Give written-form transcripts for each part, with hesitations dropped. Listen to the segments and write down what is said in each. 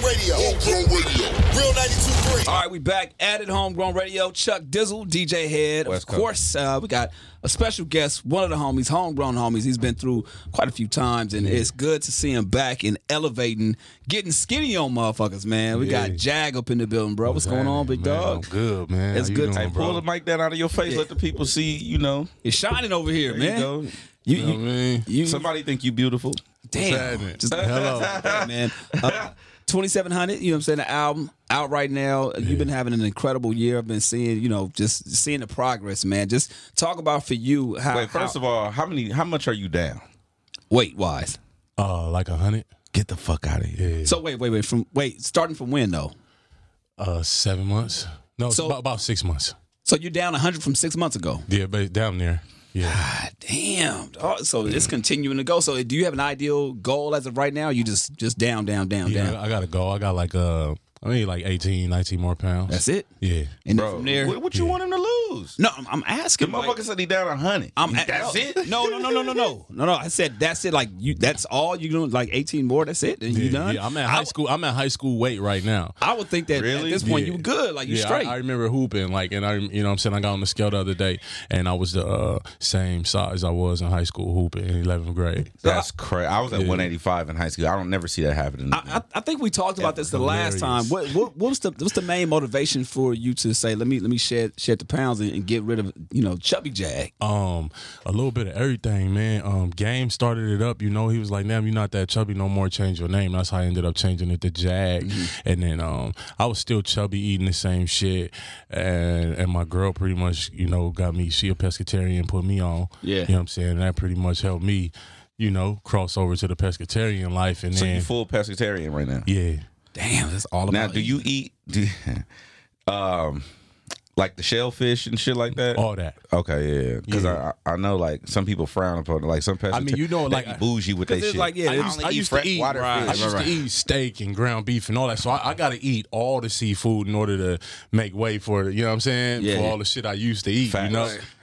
Radio. Homegrown Radio. Real 92.3. All right, we back at it, Homegrown Radio. Chuck Dizzle, DJ Head. Of course, we got a special guest, one of the homies, homegrown homies. He's been through quite a few times, and it's good to see him back and elevating, getting skinny on motherfuckers, man. We got JAG up in the building, bro. What's going on, big dog? I'm good, man. It's good. Doing, pull the mic down out of your face. Let the people see, It's shining over here, man. You go. Somebody think you beautiful. Damn. Just hello, man. 2700, you know what I'm saying? The album out right now. Yeah. You've been having an incredible year. I've been seeing, just seeing the progress, man. Just talk about for you how. Wait, first of all, how much are you down? Weight wise? Like 100. Get the fuck out of here. Yeah. So wait, starting from when though? 7 months. No, so, about 6 months. So you're down 100 from 6 months ago? Yeah, but down there. Yeah. God damn. Oh, so it's continuing to go. So do you have an ideal goal as of right now? Or you just down? I got to go. I got like 18, 19 more pounds. That's it? Yeah. And then from there, what you want him to lose? No, I'm asking. The motherfucker said he down 100. That's it? No. I said that's it. Like that's all you doing. Like 18 more. That's it. And you done? Yeah, I'm at high school. I'm at high school weight right now. I would think that at this point you were good. Like you straight. I remember hooping. Like, and I what I'm saying, I got on the scale the other day, and I was the same size I was in high school hooping in 11th grade. That's crazy. I was at 185 in high school. I don't never see that happening. I think we talked about this the last time. What's the main motivation for you to say let me shed the pounds and get rid of Chubby Jag? A little bit of everything, man. Game started it up. He was like, "Damn, you're not that chubby no more. Change your name." That's how I ended up changing it to Jag. Mm-hmm. And then I was still chubby, eating the same shit. And my girl pretty much got me. She a pescatarian, put me on. Yeah, you know what I'm saying. And that pretty much helped me, cross over to the pescatarian life. And so then you full pescatarian right now? Yeah. Damn, that's all about. Now, do you eat like the shellfish and shit like that? All that. Okay, yeah. Because I know like some people frown upon it. Like some pescatarians, like bougie with that shit. Like, I used to eat steak and ground beef and all that. So I got to eat all the seafood in order to make way for it. You know what I'm saying? Yeah. For all the shit I used to eat. Facts.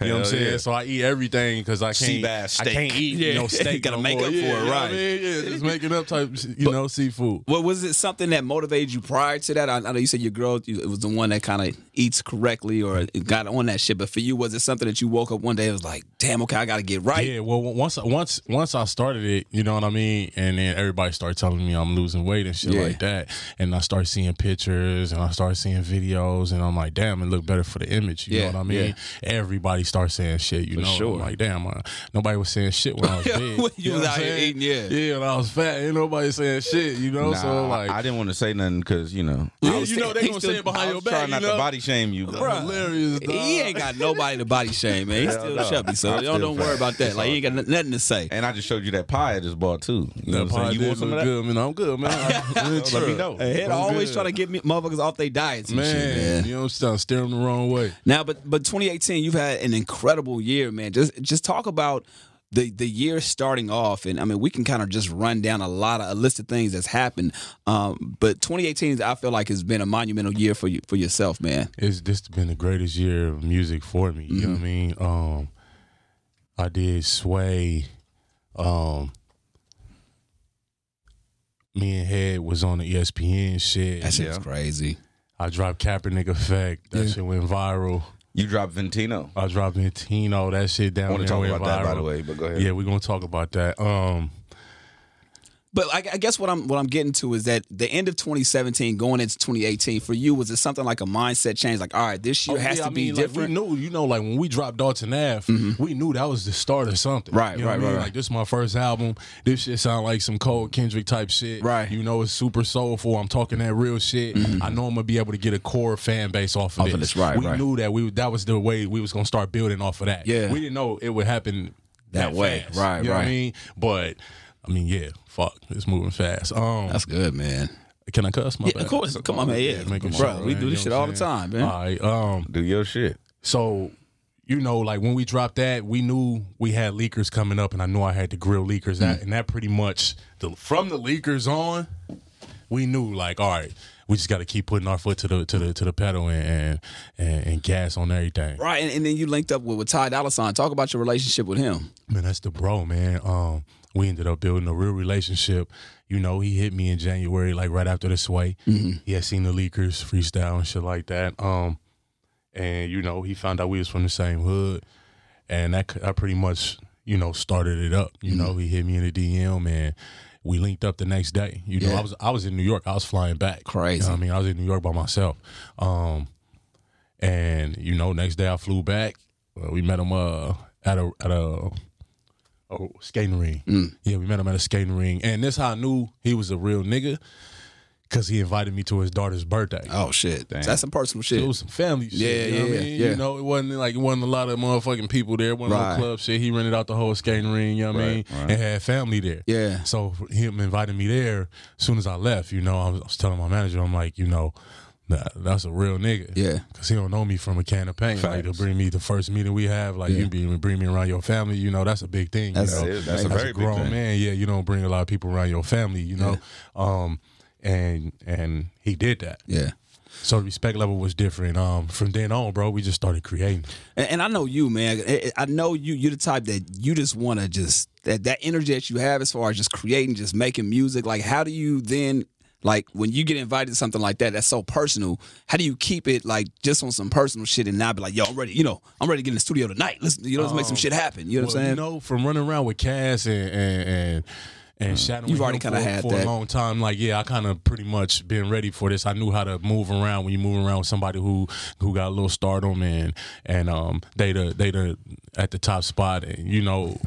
You know what I'm saying? So I eat everything because I can't. Sea bass steak. I can't eat steak. Gotta make up for it, right? Just making up type seafood. Well, was it something that motivated you prior to that? I know you said your girl it was the one that kind of eats correctly or got on that shit. But for you, was it something that you woke up one day and was like, damn, okay, I got to get right? Yeah, well, once I started it, you know what I mean? And then everybody started telling me I'm losing weight and shit like that. And I started seeing pictures and I started seeing videos and I'm like, damn, it looked better for the image. You know what I mean? Yeah. Everybody starts saying shit, you know? Sure. I'm like, damn, nobody was saying shit when I was big. You was out here eating, Yeah, when I was fat, ain't nobody saying shit, Nah, so like. I didn't want to say nothing because, they gonna say it behind your back, trying not to body shame you. Bro, hilarious, dog. He ain't got nobody to body shame, man. He's still chubby, so don't worry about that. Like, he ain't got nothing to say. And I just showed you that pie I just bought, too. That pie you want some of that? Good, man. I'm good, man. Let me know. Hey, Head always trying to get motherfuckers off their diets and shit, man. You know what I'm steer them the wrong way. Now, but 2018, you've had an incredible year, man. Just talk about the year starting off, and I mean, we can kind of just run down a list of things that's happened. But 2018, I feel like has been a monumental year for yourself, man. This has been the greatest year of music for me. You know what I mean? I did Sway. Me and Head was on the ESPN shit. That shit's crazy. I dropped Kaepernick Effect. That shit went viral. You dropped Ventino. I dropped Ventino. That shit down there. I want to talk about viral. that, by the way, but go ahead. Yeah, we're going to talk about that. But I guess what I'm getting to is that the end of 2017 going into 2018 for you, was it something like a mindset change? Like, all right, this year has to be different. Like we knew, like when we dropped Dalton Ave, we knew that was the start of something. Right, you know right. Like this is my first album. This shit sound like some Cole Kendrick type shit. Right. It's super soulful. I'm talking that real shit. I know I'm gonna be able to get a core fan base off of this. Right, we knew that was the way we was gonna start building off of that. Yeah. We didn't know it would happen that way. Fast. Right, you know what I mean? But I mean, yeah, fuck, it's moving fast. That's good, man. Can I cuss? My bad. Of course. Come on, man. Yeah, bro, we do this shit all the time, man. All right, do your shit. So, like when we dropped that, we knew we had leakers coming up, and I knew I had to grill leakers. And that pretty much from the leakers on, we knew like, all right, we just got to keep putting our foot to the pedal and gas on everything. Right, and then you linked up with Ty Dolla. Talk about your relationship with him. Man, that's the bro, man. we ended up building a real relationship. You know, he hit me in January, like right after the Sway. He had seen the Leakers freestyle and shit like that. And, you know, he found out we was from the same hood. And I pretty much, you know, started it up. You know, he hit me in the DM and we linked up the next day. You know, I was in New York. I was flying back. Crazy. You know what I mean? I was in New York by myself. And, you know, next day I flew back. We met him at a skating ring. Yeah, we met him at a skating ring. And this how I knew he was a real nigga. Because he invited me to his daughter's birthday. Oh, shit. Damn. That's some personal shit. It was some family shit. You know what I mean? You know, it wasn't a lot of motherfucking people there. It wasn't no club shit. He rented out the whole skating ring, you know what I mean? And had family there. Yeah. So him inviting me there, as soon as I left, you know, I was telling my manager, I'm like, you know, that's a real nigga. Yeah. Because he don't know me from a can of paint. Facts. Like, to bring me the first meeting we have, like, you bring me around your family, you know, that's a big thing. That's, you know? That's a very grown big thing. Man, you don't bring a lot of people around your family, you know? And he did that. Yeah. So the respect level was different. From then on, bro, we just started creating. And I know you, man. I know you're the type that you just want to just, that energy that you have as far as just creating, just making music. Like, how do you then, like, when you get invited to something like that, that's so personal, how do you keep it, like, just on some personal shit and not be like, yo, I'm ready, you know, I'm ready to get in the studio tonight. Let's make some shit happen. You know what I'm saying? You know, from running around with Cass and shadowing You've already him kind of had for that a long time. Like, I kind of pretty much been ready for this. I knew how to move around when you move around with somebody who got a little stardom and they at the top spot. And, you know,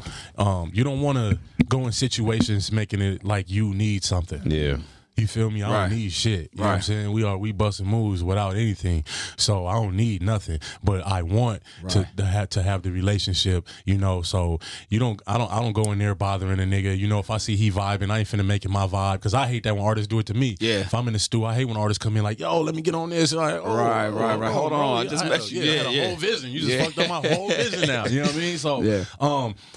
you don't want to go in situations making it like you need something. Yeah. You feel me? I don't need shit. You know what I'm saying? We busting moves without anything. So I don't need nothing. But I want to have the relationship, you know. So I don't go in there bothering a nigga. You know, if I see he vibing, I ain't finna make it my vibe. Because I hate that when artists do it to me. Yeah. If I'm in the stew, I hate when artists come in like, yo, let me get on this. Like, right. Hold on. I just met you. I had a whole vision. You just fucked up my whole vision now. You know what I mean? So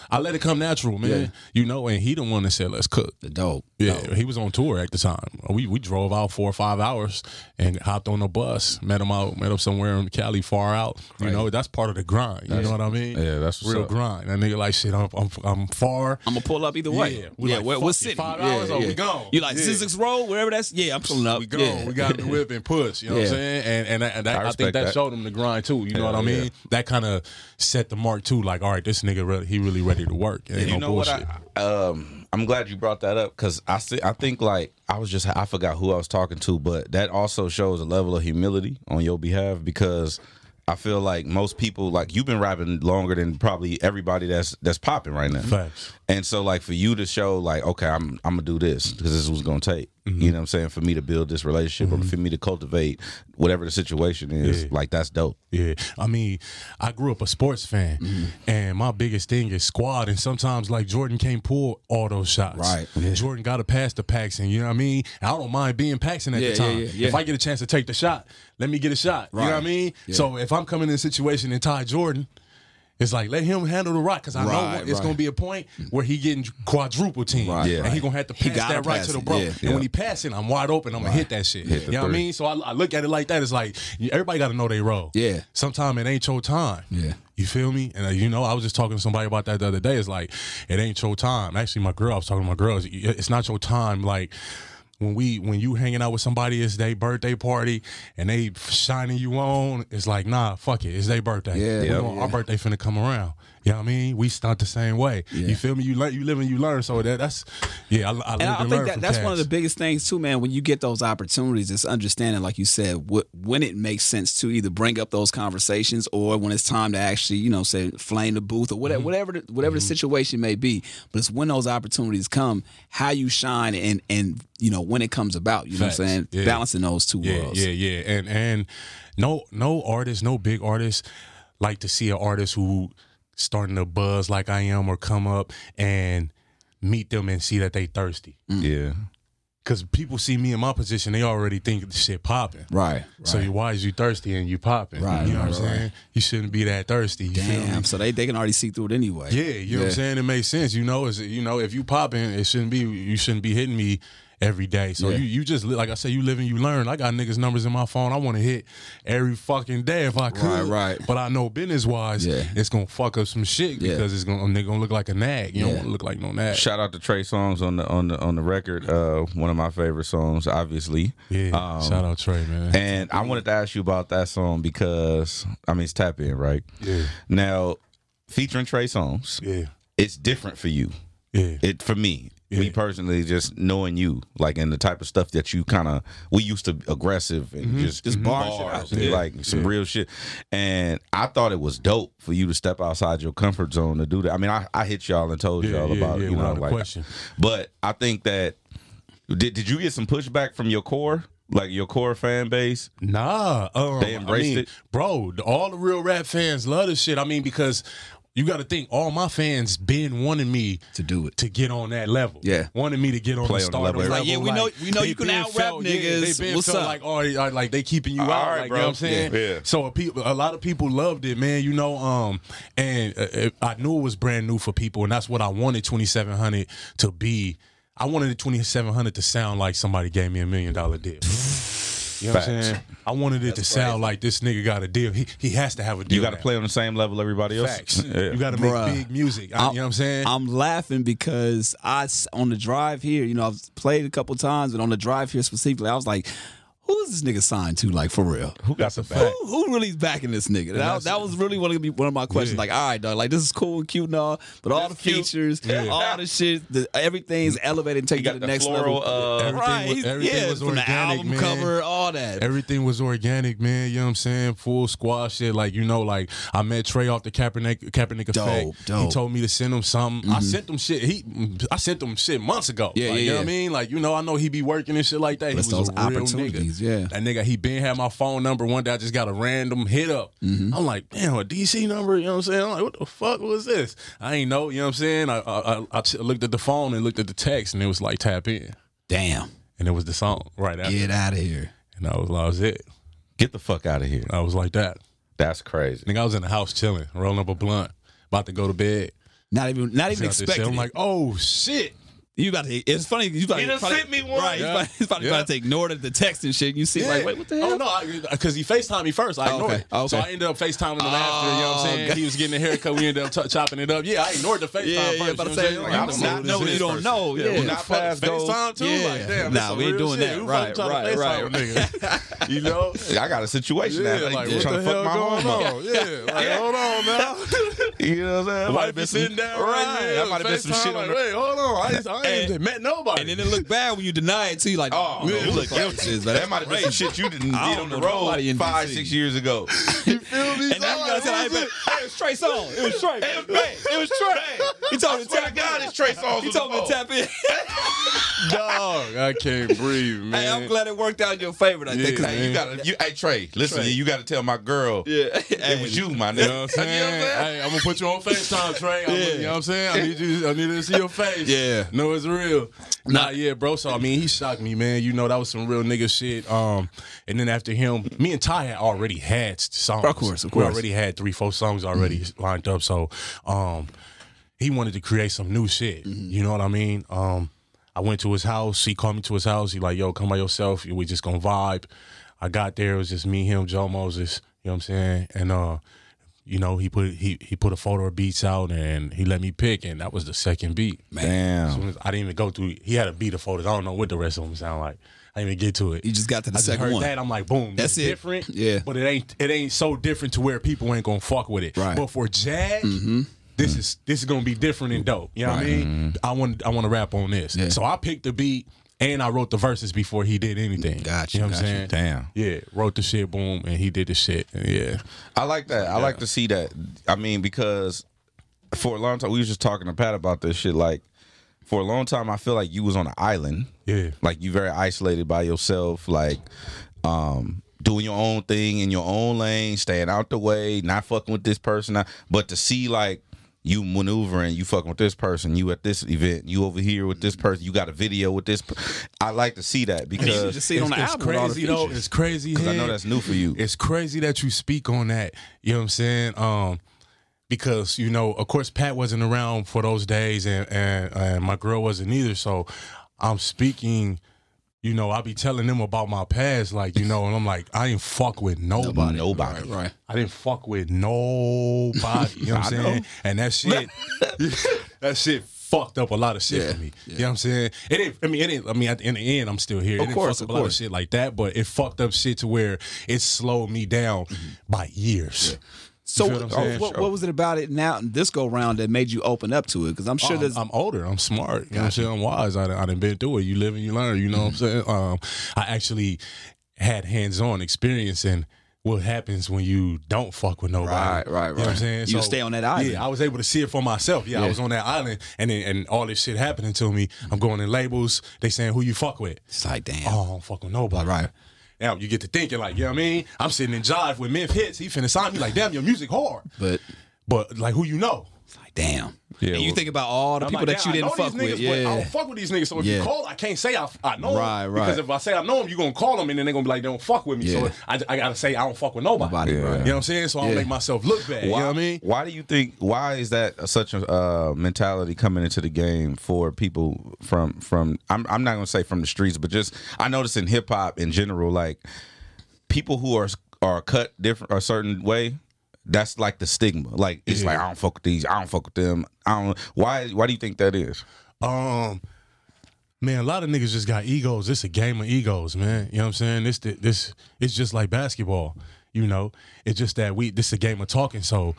I let it come natural, man. Yeah. You know, and he the one that said, let's cook. The dope. Yeah, he was on tour at the time. We drove out 4 or 5 hours and hopped on a bus. Met him somewhere in Cali, far out. You know, that's part of the grind. You know what I mean? Yeah, that's real grind. That nigga like, shit, I'm far. I'm gonna pull up either way. We're sitting. 5 hours, we gone. You like Zizix Road, wherever that's. Yeah, I'm pulling up. We gone. Yeah. We got the whip and push. You know what I'm saying? And I think that showed him the grind too. You know what I mean? That kind of set the mark too. Like, all right, this nigga he really ready to work. Ain't You no know bullshit. what? I'm glad you brought that up because I think like I forgot who I was talking to, but that also shows a level of humility on your behalf because I feel like most people, like, you've been rapping longer than probably everybody that's popping right now. Facts. And so, like, for you to show, like, okay, I'm gonna do this because this is what's gonna take. You know what I'm saying? For me to build this relationship or for me to cultivate whatever the situation is, like, that's dope. Yeah. I mean, I grew up a sports fan, and my biggest thing is squad. And sometimes, like, Jordan can't pull all those shots. Right. Yeah. Jordan got to pass to Paxson. You know what I mean? I don't mind being Paxson at the time. Yeah. If I get a chance to take the shot, let me get a shot. Right. You know what I mean? Yeah. So if I'm coming in a situation and Ty Jordan, it's like, let him handle the rock because I know it's going to be a point where he getting quadruple team. And he going to have to pass that right to the bro. And when he passing, I'm wide open. I'm going to hit that shit. You know what I mean? So I look at it like that. It's like, everybody got to know their role. Yeah. Sometimes it ain't your time. Yeah. You feel me? And, you know, I was just talking to somebody about that the other day. It's like, it ain't your time. Actually, I was talking to my girls. It's not your time. Like, when you hanging out with somebody, it's their birthday party, and they shining you on, it's like, nah, fuck it. It's their birthday. Our birthday finna come around. You know what I mean? We stunt the same way. Yeah. You feel me? You live and you learn. So that's I live and think learn that's from one of the biggest things too, man. When you get those opportunities, it's understanding, like you said, when it makes sense to either bring up those conversations or when it's time to actually, you know, say flame the booth or whatever the situation may be. But it's when those opportunities come, how you shine and you know, when it comes about. You know what I'm saying? Yeah. Balancing those two worlds. Yeah. And no artist, no big artist like to see an artist who starting to buzz like I am or come up and meet them and see that they thirsty. Yeah. Because people see me in my position, they already think the shit popping. Right. So why is you thirsty and you popping? Right. You know what I'm saying? You shouldn't be that thirsty. You feel me? Damn. So they can already see through it anyway. Yeah, you know what I'm saying? It makes sense. You know, if you popping, you shouldn't be hitting me every day. So you just, like I said, you live and you learn. I got niggas' numbers in my phone I want to hit every fucking day if I could. Right. But I know business-wise, it's going to fuck up some shit because a nigga going to look like a nag. You don't want to look like no nag. Shout out to Trey Songz on the record. One of my favorite songs, obviously. Yeah, shout out Trey, man. And I wanted to ask you about that song because, I mean, it's Tap In, right? Yeah. Now, featuring Trey Songz, it's different for you. Yeah. For me personally, just knowing you, like, and the type of stuff that you kind of, we used to aggressive and just bars and like some real shit. And I thought it was dope for you to step outside your comfort zone to do that. I mean, I hit y'all and told y'all about, you know, like, question. But I think that, did you get some pushback from your core? Like your core fan base? Nah. They embraced it? Bro, all the real rap fans love this shit. I mean, because you got to think, all my fans been wanting me to do it, to get on that level. Yeah, wanting me to get on the stardom level. Like, we know you can out rap niggas. They been What's up? Like, like they keeping you out. Right, like, bro. You know what I'm saying? Yeah. So a lot of people loved it, man. You know, and I knew it was brand new for people, and that's what I wanted 2700 to be. I wanted the 2700 to sound like somebody gave me $1 million deal. You know what I'm saying? I wanted it to sound like this nigga got a deal. He has to have a deal. You got to play on the same level everybody else. Facts. You got to make big music. You know what I'm saying? I'm laughing because on the drive here, you know, I've played a couple times, but on the drive here specifically, I was like, who's this nigga signed to, like, for real? Who got the back? Who really is backing this nigga? That was really one of my questions. Like, all right, dog, like, this is cool and cute and all, but all the features, all the shit, everything's elevated and taken to the next level. Everything was from organic, the album man. cover, all that. Everything was organic, man. You know what I'm saying? Full squad shit. Like, you know, like, I met Trey off the Kaepernick effect. Dope. He told me to send him something. I sent him shit. I sent him shit months ago. You know what I mean? Like, you know, I know he be working and shit like that. He was those a real opportunities, nigga. That nigga, he been had my phone number. One day I just got a random hit up. I'm like, damn, a DC number, you know what I'm saying? I'm like, what the fuck was this? I ain't know, you know what I'm saying? I looked at the phone and looked at the text, and it was like, Tap In. Damn. And it was the song right after. Get out of here. And that was it. Get the fuck out of here. I was like that. That's crazy. Nigga, I was in the house chilling, rolling up a blunt, about to go to bed. Not even expecting. I'm like, oh shit. You about to. It's funny. You about he done sent me one. Right. Yeah. He's about to ignore the text and shit. And you see, like, wait, what the hell? Oh no, because he FaceTimed me first. I ignored it. Okay. So I ended up FaceTiming him after. You know what I'm saying? God. He was getting a haircut. We ended up chopping it up. Yeah, I ignored the FaceTime first. About to you say, know like, what I'm I saying? don't know what you don't know. Yeah. When Not I fucking fast go. FaceTime too. Yeah. Like, damn, Nah, we ain't doing that. Who Right. nigga? You know? I got a situation now. Like, They what trying the to fuck hell my going home up. on? Yeah, like, hold on now. You know what I'm saying? That might have Wife been is sitting down right. here. That might have been some shit on like, wait, hold on. I ain't met nobody. And then it look bad when you deny it too. You like, Oh, man, you look guilty. That might have been some shit you did on the road nobody in 5, DC. 6 years ago. You feel me? And now you gotta say, hey, it was Trey Songz. It was Trey. It was Trey. He told me to tap God, it's Trey Songz. He told me to tap in. Dog, I can't breathe, man. Hey, I'm glad it worked out in your favor. I think. Hey, Trey, listen, you got to tell my girl. Yeah. It was you, my nigga. You know what I'm saying? Hey, I'm gonna put you on FaceTime, Trey. You know what I'm saying? I need you to see your face. Yeah. No, it's real. Nah, yeah, bro. So I mean, he shocked me, man. You know, that was some real nigga shit. And then after him, me and Ty had already had songs. Of course. We already had 3-4 songs already lined up. So he wanted to create some new shit. You know what I mean? I went to his house. He called me to his house. He like, yo, come by yourself. We just gonna vibe. I got there. It was just me, him, Joe Moses. You know what I'm saying? And you know, he put a photo of beats out, and he let me pick, and that was the second beat. Damn. As soon as I didn't even go through. He had a beat of photos. I don't know what the rest of them sound like. I didn't even get to it. You just got to the second heard one. That I'm like, boom, That's it. different. Yeah. But it ain't so different to where people ain't gonna fuck with it. Right. But for Jag, this is gonna be different and dope. You know what I mean? I want to rap on this. Yeah. So I picked the beat. And I wrote the verses before he did anything. Gotcha. You know what I'm saying? Damn. Yeah. Wrote the shit, boom, and he did the shit. And yeah. I like that. I like to see that. I mean, because for a long time, we was just talking to Pat about this shit. Like, for a long time, I feel like you was on an island. Yeah. Like, you very isolated by yourself. Like, doing your own thing in your own lane, staying out the way, not fucking with this person. But to see, like, you maneuvering, you fucking with this person, you at this event, you over here with this person, you got a video with this. I like to see that because you just see it on the album. Crazy though. It's crazy because I know that's new for you. It's crazy that you speak on that. You know what I'm saying? Because you know, of course, Pat wasn't around for those days, and my girl wasn't either. So I'm speaking you know, I be telling them about my past, like, you know, and I'm like, I ain't fuck with nobody. Right. I didn't fuck with nobody. You know what I'm saying? And that shit fucked up a lot of shit for me. Yeah. You know what I'm saying? In the end, I'm still here. It didn't fuck up a lot of shit like that, but it fucked up shit to where it slowed me down by years. Yeah. So what was it about it now, this go round, that made you open up to it? Because I'm sure I'm older, I'm smart, you know what I'm saying? I'm wise. I done been through it. You live and you learn, you know what I'm saying? I actually had hands-on experience in what happens when you don't fuck with nobody. Right. You know what I'm saying? You stay on that island. Yeah, I was able to see it for myself. Yeah, I was on that island, and all this shit happening to me. I'm going in labels. They saying, who you fuck with? It's like, damn. Oh, I don't fuck with nobody. Right. Now you get to thinking, like, you know what I mean? I'm sitting in Jive with Memphis Hits. He finna sign me like, damn, your music hard. But like, who you know? It's like, damn. Yeah, and you think about all the people that you didn't fuck with. Yeah. I don't fuck with these niggas. So if you call, I can't say I know them. Because if I say I know them, you're going to call them and then they're going to be like, they don't fuck with me. So I got to say I don't fuck with nobody. You know what I'm saying? So I don't make myself look bad. You know what I mean? Why is that such a mentality coming into the game for people from I'm not going to say from the streets, but just I notice in hip hop in general, like people who are cut different a certain way, that's like the stigma. Like it's like, I don't fuck with these, I don't fuck with them. Why do you think that is? Man, a lot of niggas just got egos. It's a game of egos, man. You know what I'm saying? This it's just like basketball. You know, it's just that this is a game of talking. So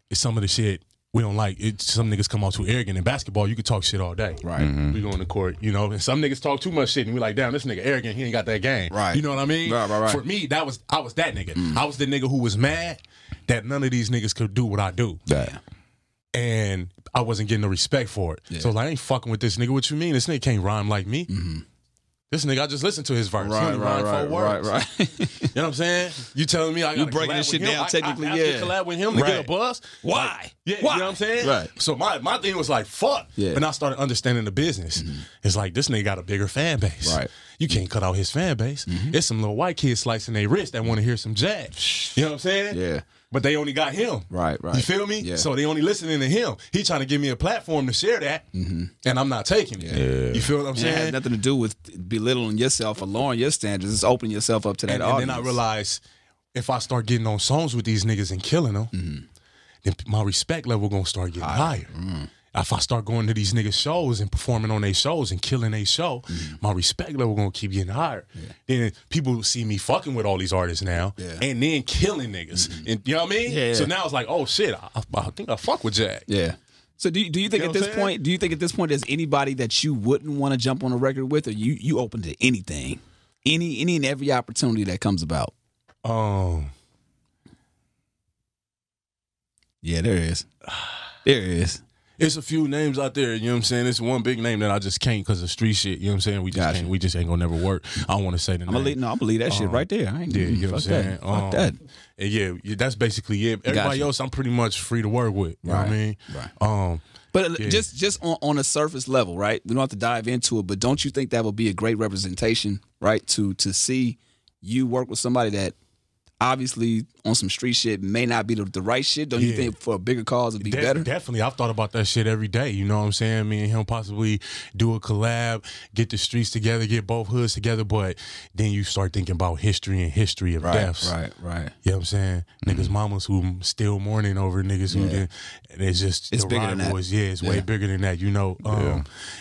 it's some of the shit we don't like. Some niggas come out too arrogant. In basketball, you can talk shit all day. Right. We go in the court, you know, and some niggas talk too much shit, and we like, damn, this nigga arrogant. He ain't got that game. Right. You know what I mean? Right. For me, I was that nigga. I was the nigga who was mad that none of these niggas could do what I do. Yeah. And I wasn't getting the respect for it. Yeah. So like, I ain't fucking with this nigga. What you mean? This nigga can't rhyme like me. This nigga, I just listened to his verse. Right. You know what I'm saying? You telling me I got to breaking this shit down technically? I have to collab with him to get a buzz? Why? You know what I'm saying? Right. So my thing was like, fuck. Yeah. But I started understanding the business. It's like, this nigga got a bigger fan base. Right. You can't cut out his fan base. It's some little white kids slicing their wrist that want to hear some JAG. You know what I'm saying? Yeah. But they only got him. Right. You feel me? Yeah. So they only listening to him. He trying to give me a platform to share that, and I'm not taking it. Yeah. You feel what I'm saying? It has nothing to do with belittling yourself or lowering your standards. It's opening yourself up to that audience. And then I realized if I start getting on songs with these niggas and killing them, then my respect level gonna start getting higher. If I start going to these niggas' shows and performing on their shows and killing their show, my respect level gonna keep getting higher. Then people see me fucking with all these artists now, and then killing niggas. And you know what I mean? Yeah. So now it's like, oh shit, I think I fuck with JAG. Yeah. So do you think at this point? Do you think at this point there's anybody that you wouldn't want to jump on a record with, or you open to anything, any and every opportunity that comes about? Yeah, there is. It's a few names out there, you know what I'm saying? It's one big name that I just can't because of street shit, you know what I'm saying? We just can't, we just ain't gonna never work. I don't want to say the name. I'm gonna leave that shit right there. I ain't you know what I'm saying? Fuck that. Yeah, that's basically it. Everybody else I'm pretty much free to work with. You know what I mean? Right. But just on a surface level, right? We don't have to dive into it, but don't you think that would be a great representation, right? To see you work with somebody that obviously on some street shit may not be the right shit. Don't you think for a bigger cause it'd be better? Definitely. I've thought about that shit every day. You know what I'm saying? Me and him possibly do a collab, get the streets together, get both hoods together, but then you start thinking about history and history of deaths. Right. You know what I'm saying? Niggas mamas who still mourning over niggas who did, and it's just it's the bigger than that. It's way bigger than that, you know.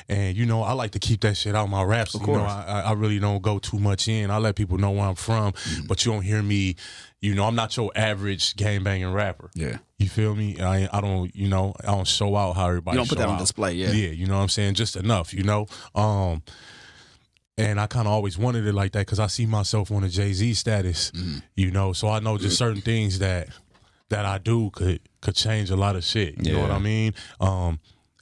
And you know, I like to keep that shit out my raps. Of course. You know, I really don't go too much in. I let people know where I'm from, but you don't hear me. You know, I'm not your average gang banging rapper. Yeah. You feel me? I don't, you know, I don't show out how everybody You don't put that on out. display, yeah. Yeah, you know what I'm saying? Just enough, you know? And I kind of always wanted it like that because I see myself on a Jay-Z status, you know? So I know just certain things that I do could change a lot of shit. You know what I mean?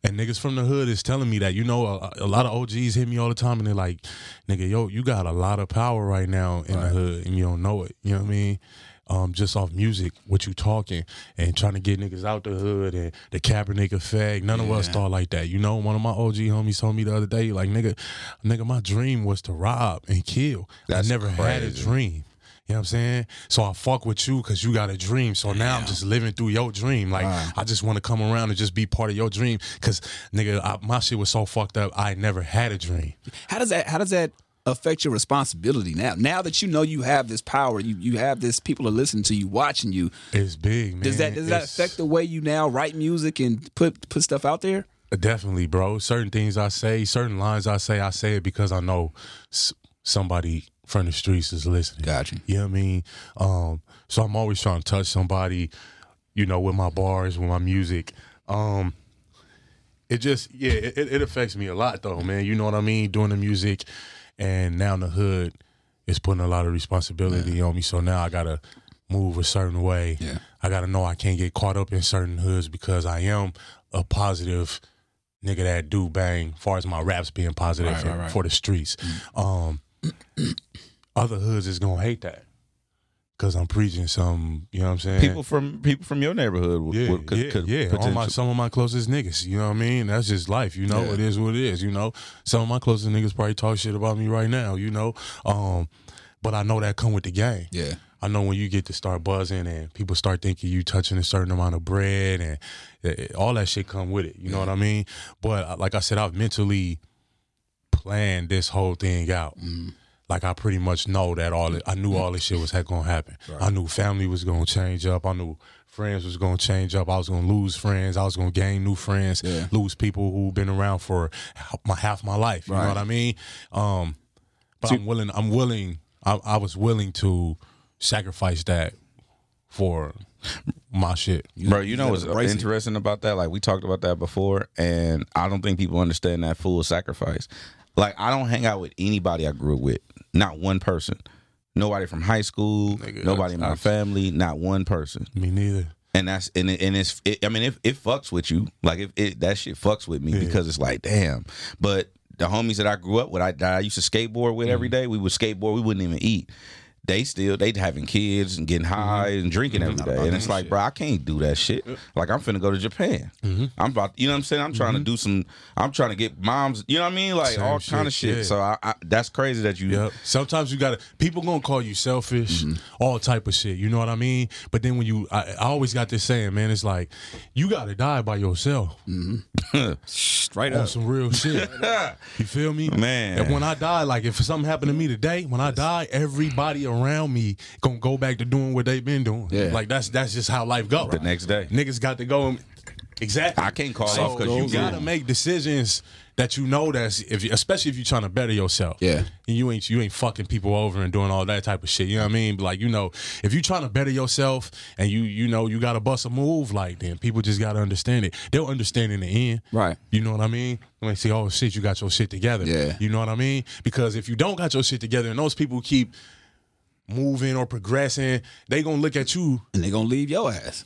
And niggas from the hood is telling me that, you know, a lot of OGs hit me all the time and they're like, nigga, yo, you got a lot of power right now in the hood and you don't know it. You know what I mean? Just off music, what you talking and trying to get niggas out the hood and the Kaepernick effect. None of us thought like that. You know, one of my OG homies told me the other day, like, nigga, my dream was to rob and kill. I never had a dream. You know what I'm saying? So I fuck with you because you got a dream. So now I'm just living through your dream. Like, I just want to come around and just be part of your dream because, nigga, my shit was so fucked up, I never had a dream. How does that affect your responsibility now? Now that you know you have this power, you have this people are listening to you, watching you. It's big, man. Does that affect the way you now write music and put stuff out there? Definitely, bro. Certain things I say, certain lines I say it because I know somebody from the streets is listening. Gotcha. You know what I mean? So I'm always trying to touch somebody, you know, with my bars, with my music. It just, it affects me a lot, though, man. You know what I mean? Doing the music, and now the hood is putting a lot of responsibility on me. So now I got to move a certain way. Yeah. I got to know I can't get caught up in certain hoods because I am a positive nigga that do bang as far as my raps being positive for the streets. Other hoods is going to hate that. Because I'm preaching some, you know what I'm saying? People from your neighborhood could some of my closest niggas, you know what I mean? That's just life, you know? It is what it is, you know? Some of my closest niggas probably talk shit about me right now, you know? But I know that come with the game. Yeah. I know when you get to start buzzing and people start thinking you touching a certain amount of bread and all that shit come with it, you know what I mean? But like I said, I've mentally planned this whole thing out. Like, I pretty much know that I knew all this shit was going to happen. Right. I knew family was going to change up. I knew friends was going to change up. I was going to lose friends. I was going to gain new friends, lose people who've been around for half my life. You know what I mean? But I was willing to sacrifice that for my shit. Bro, you know what's interesting about that? Like, we talked about that before, and I don't think people understand that full sacrifice. Like, I don't hang out with anybody I grew up with. Not one person. Nobody from high school. Nobody in my family. Not one person. Me neither. And that's it fucks with you. Like, that shit fucks with me because it's like, damn. But the homies that I grew up with, that I used to skateboard with every day, we would skateboard. We wouldn't even eat. They'd having kids and getting high and drinking every day. And it's like, shit. Bro, I can't do that shit. Like, I'm finna go to Japan. I'm about, you know what I'm saying? I'm trying to do I'm trying to get moms, you know what I mean? Like, all kind of shit. So I that's crazy that you. Yep. Sometimes you gotta, people gonna call you selfish, all type of shit. You know what I mean? But then when I always got this saying, man, it's like, you gotta die by yourself. Straight on up. some real shit. You feel me? Man. And when I die, like, if something happened to me today, when I die, everybody around me gonna go back to doing what they've been doing. Yeah. Like, that's just how life goes. The next day. Niggas got to go. Exactly. I can't call off because you gotta make decisions that you know especially if you're trying to better yourself. Yeah. And you ain't fucking people over and doing all that type of shit. You know what I mean? Like, you know, if you're trying to better yourself and you know you gotta bust a move, like, then people just gotta understand it. They'll understand in the end. Right. You know what I mean? When they say, oh shit, you got your shit together. Yeah. You know what I mean? Because if you don't got your shit together and those people keep moving or progressing, they gonna look at you and they gonna leave your ass.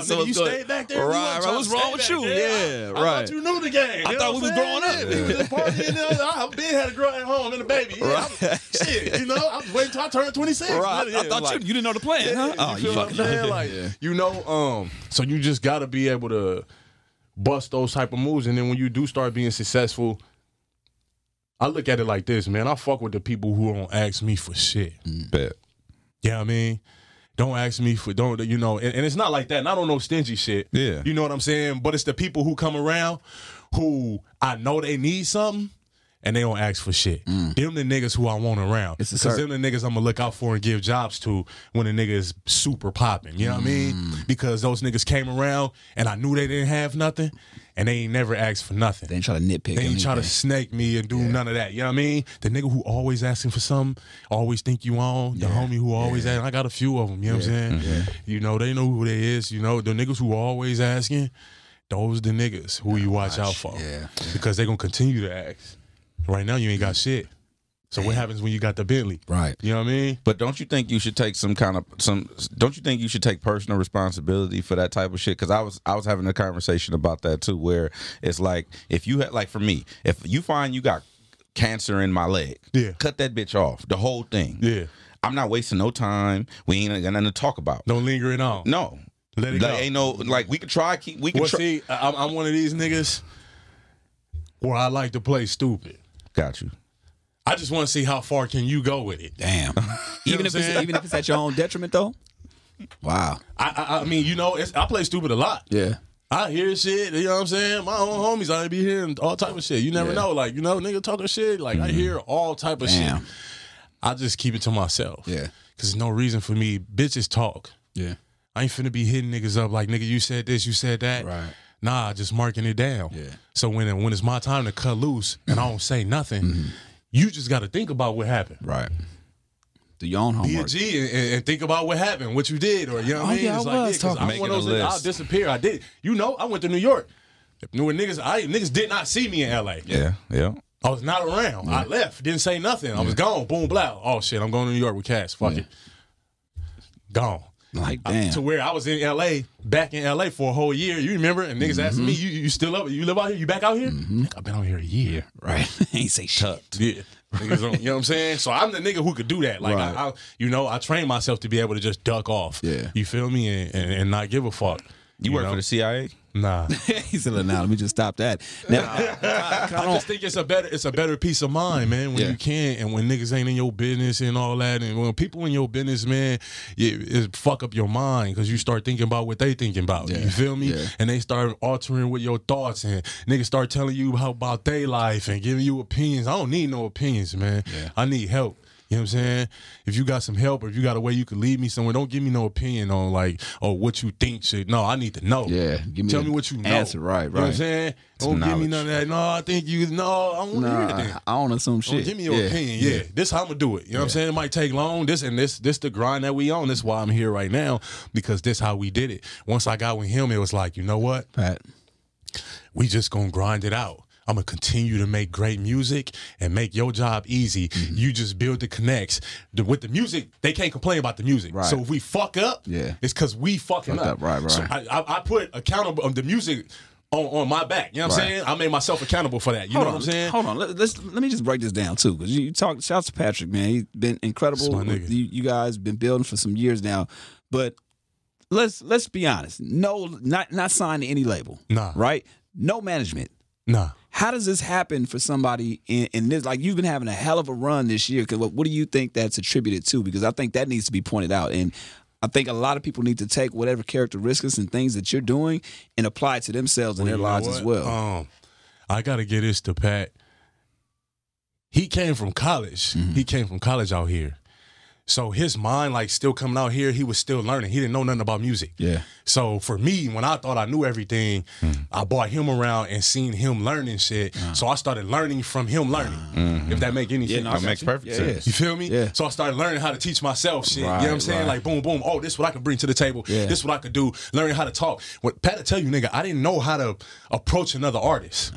So you stayed back there, right? What's wrong with you? Yeah, I thought you knew the game. I thought we was growing up. We was partying. I've been had a girl at home and a baby. Yeah, shit, you know, I was waiting till I turned 26. Right. I thought like, you didn't know the plan, huh? Oh, you fucking like, you know, so you just gotta be able to bust those type of moves, and then when you do start being successful, I look at it like this, man. I fuck with the people who don't ask me for shit. Bet. Yeah, I mean, don't ask me for, you know, and it's not like that. Not on no stingy shit. Yeah. You know what I'm saying? But it's the people who come around who I know they need something and they don't ask for shit. Them the niggas who I want around. Because them the niggas I'm going to look out for and give jobs to when the nigga is super popping. You know what I mean? Because those niggas came around and I knew they didn't have nothing and they ain't never asked for nothing. They ain't try to nitpick. They ain't try to snake me and do none of that. You know what I mean? The nigga who always asking for something, always think you on. The homie who always asking. I got a few of them. You know what I'm saying? You know, they know who they is. You know, the niggas who always asking, those the niggas who you watch out for. Yeah. Because they going to continue to ask. Right now, you ain't got shit. So what happens when you got the Bentley? Right. You know what I mean? But don't you think you should take don't you think you should take personal responsibility for that type of shit? Because I was having a conversation about that too, where it's like, if you had, like, for me, if you find you got cancer in my leg, cut that bitch off, the whole thing. Yeah. I'm not wasting no time. We ain't got nothing to talk about. Don't linger it on. No. Let it go. Ain't no, like, we could try, see, I'm one of these niggas where I like to play stupid. Got you. I just want to see how far can you go with it. Damn. even if it's at your own detriment, though. Wow. I mean, you know, I play stupid a lot. Yeah. I hear shit, you know what I'm saying? My own homies, I be hearing all type of shit. You never know, like, you know, nigga talking shit. Like, I hear all type of shit. I just keep it to myself. Yeah. Because there's no reason for me. Bitches talk. Yeah. I ain't finna be hitting niggas up like, nigga, you said this, you said that. Right. Nah, just marking it down. Yeah. So when it's my time to cut loose and I don't say nothing, you just got to think about what happened. Right. Do your own homework. Be a G and think about what happened, what you did, or you know what I mean? Yeah, it's like, because I'm one of those, I'll disappear. I did. You know, I went to New York. Niggas did not see me in LA. Yeah, yeah. I was not around. I left. Didn't say nothing. I was gone. Boom, blah. Oh shit, I'm going to New York with Cass. Fuck it. Gone. Like damn. To where I was in LA, back in LA for a whole year. You remember? And niggas asking me, you still up? You live out here? You back out here? I've been out here a year. Right. Ain't say shit. Yeah. Niggas don't, you know what I'm saying? So I'm the nigga who could do that. Like I train myself to be able to just duck off. Yeah. You feel me? And not give a fuck. You work for the CIA? Nah. He said, "Now let me just stop that." Now, I just think it's a better peace of mind, man. When you can, and when niggas ain't in your business and all that, and when people in your business, man, it fuck up your mind because you start thinking about what they thinking about. Yeah. You feel me? Yeah. And they start altering with your thoughts, and niggas start telling you how about their life and giving you opinions. I don't need no opinions, man. Yeah. I need help. You know what I'm saying? If you got some help or if you got a way you could lead me somewhere, don't give me no opinion on like, oh, what you think should. No, I need to know. Yeah. Tell me what you know. Answer, right. You know what I'm saying? Don't give me none of that. No, I think you, no, I don't want to hear that. I don't assume shit. Give me your opinion. Yeah. This how I'm going to do it. You know what I'm saying? It might take long. This the grind that we on. This is why I'm here right now because this how we did it. Once I got with him, it was like, you know what? Pat, we just going to grind it out. I'm going to continue to make great music and make your job easy. You just build the connects. With the music, they can't complain about the music. Right. So if we fuck up, it's because we fucking up. Right. So I put accountable the music on my back. You know what I'm saying? I made myself accountable for that. You know what I'm saying? Hold on. Let me just break this down, too. Because you talk, shout out to Patrick, man. He's been incredible. You guys been building for some years now. But let's be honest. No, not signed to any label. Nah. Right? No management. Nah. How does this happen for somebody in this? Like, you've been having a hell of a run this year. What do you think that's attributed to? Because I think that needs to be pointed out. And I think a lot of people need to take whatever characteristics and things that you're doing and apply it to themselves and their lives as well. I got to get this to Pat. He came from college. He came from college out here. So his mind, like, still coming out here, he was still learning. He didn't know nothing about music. Yeah. So for me, when I thought I knew everything, I brought him around and seen him learning shit. So I started learning from him learning. If that make any sense. That makes perfect sense. You feel me? Yeah. So I started learning how to teach myself shit. Right, you know what I'm saying? Like, boom, boom. Oh, this is what I can bring to the table. Yeah. This is what I could do. Learning how to talk. What Pat will tell you, nigga, I didn't know how to approach another artist.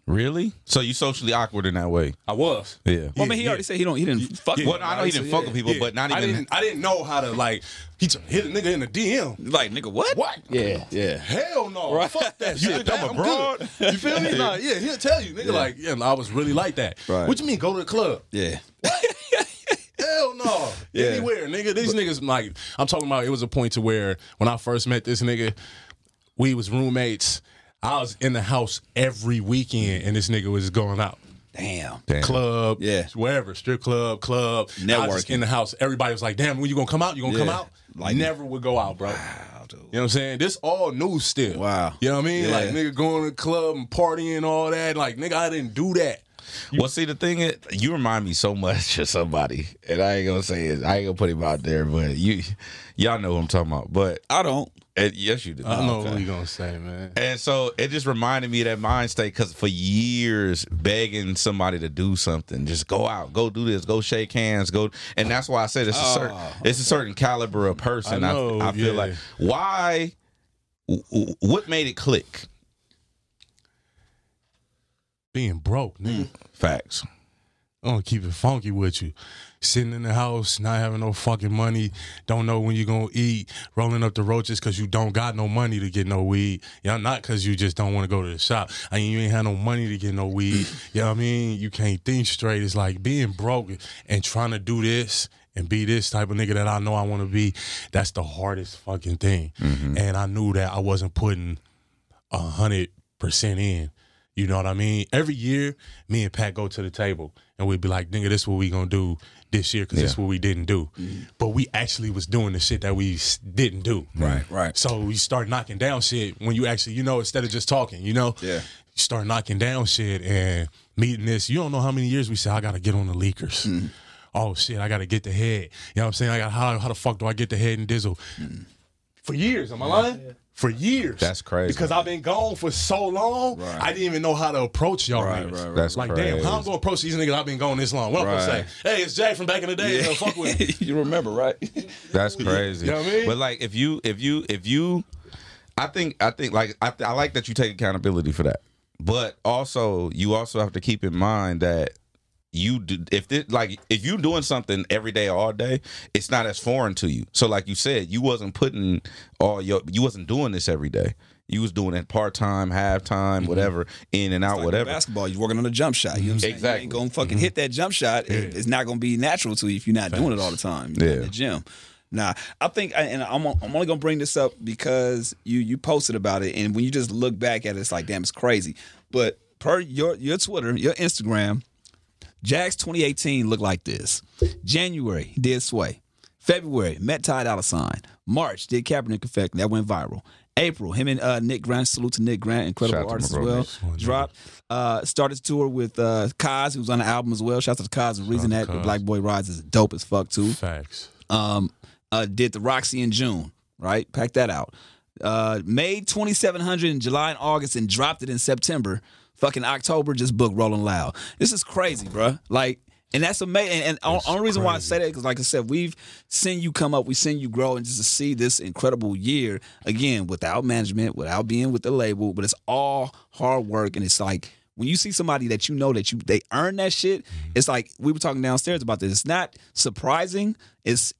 Really? So you socially awkward in that way? I was. Yeah. Well, I mean, he already said he didn't fuck with Well, I know he didn't fuck with people, but not even. I didn't know how to, like, he hit a nigga in the DM. Like, nigga, what? What? Yeah. Hell no. Right. Fuck that shit. You think I'm abroad? You feel me? Nah, he'll tell you, nigga, like, I was really like that. Right. What you mean, go to the club? Yeah. Hell no. Anywhere, nigga. These niggas, like, I'm talking about, it was a point to where when I first met this nigga, we was roommates. I was in the house every weekend, and this nigga was going out. Damn. Club, wherever, strip club, networking. I was in the house. Everybody was like, damn, when you gonna come out? You gonna come out? Like, never would go out, bro. Wow, dude. You know what I'm saying? This all new still. Wow. You know what I mean? Like, nigga going to the club and partying and all that. Like, nigga, I didn't do that. Well, see, the thing is, you remind me so much of somebody, and I ain't gonna say it. I ain't gonna put him out there, but y'all know who I'm talking about. But I don't. Yes, you do. I know what you gonna say, man. And so it just reminded me of that mind state because for years begging somebody to do something, just go out, go do this, go shake hands, go. And that's why I said it's a certain caliber of person. I feel like why. What made it click? Being broke, nigga. Facts. I'm gonna keep it funky with you. Sitting in the house, not having no fucking money, don't know when you're gonna eat, rolling up the roaches because you don't got no money to get no weed. Not because you just don't want to go to the shop. I mean, you ain't had no money to get no weed. You know what I mean? You can't think straight. It's like being broke and trying to do this and be this type of nigga that I know I want to be. That's the hardest fucking thing. And I knew that I wasn't putting 100% in. You know what I mean? Every year, me and Pat go to the table and we'd be like, nigga, this is what we gonna do this year because this is what we didn't do. But we actually was doing the shit that we didn't do. Right. So we start knocking down shit when you actually, instead of just talking, Yeah. You start knocking down shit and meeting this. You don't know how many years we say, I gotta get on the leakers. Oh shit, I gotta get the head. You know what I'm saying? How the fuck do I get the head in Dizzle? For years, am I lying? Yeah. For years. That's crazy. Because I've been gone for so long, I didn't even know how to approach y'all niggas. That's like, crazy. damn, how I'm going to approach these niggas I've been gone this long? What I'm going to say? Hey, it's Jay from back in the day. Fuck with me. You remember, right? That's crazy. You know what I mean? But like, if you, I think like I like that you take accountability for that. But also, you also have to keep in mind that if you're doing something every day, all day, it's not as foreign to you. So like you said, you wasn't putting you wasn't doing this every day. You was doing it part-time, half-time, whatever, in and out, like whatever. Basketball, you're working on a jump shot. You know what I'm saying? Exactly. You ain't going to fucking hit that jump shot. It's not going to be natural to you if you're not doing it all the time in the gym. Nah, I think, and I'm only going to bring this up because you posted about it, and when you just look back at it, it's like, damn, it's crazy. But per your Twitter, your Instagram, JAG's 2018 looked like this. January, did Sway. February, met Dolla. March, did Kaepernick Effect. That went viral. April, him and Nick Grant, salute to Nick Grant, incredible artist as well. Dropped. Started tour with Kaz, who was on the album as well. Shout out to Kaz. The reason that the Black Boy Rides is dope as fuck too. Facts. Did the Roxy in June, right? Pack that out. Made 2,700 in July and August and dropped it in September. Fucking October, just booked Rolling Loud. This is crazy, bro. Like, and that's amazing. And the only reason why I say that, because like I said, we've seen you come up, we've seen you grow, and just to see this incredible year, again, without management, without being with the label, but it's all hard work. And it's like, when you see somebody that you know that they earn that shit, it's like, we were talking downstairs about this. It's not surprising. It's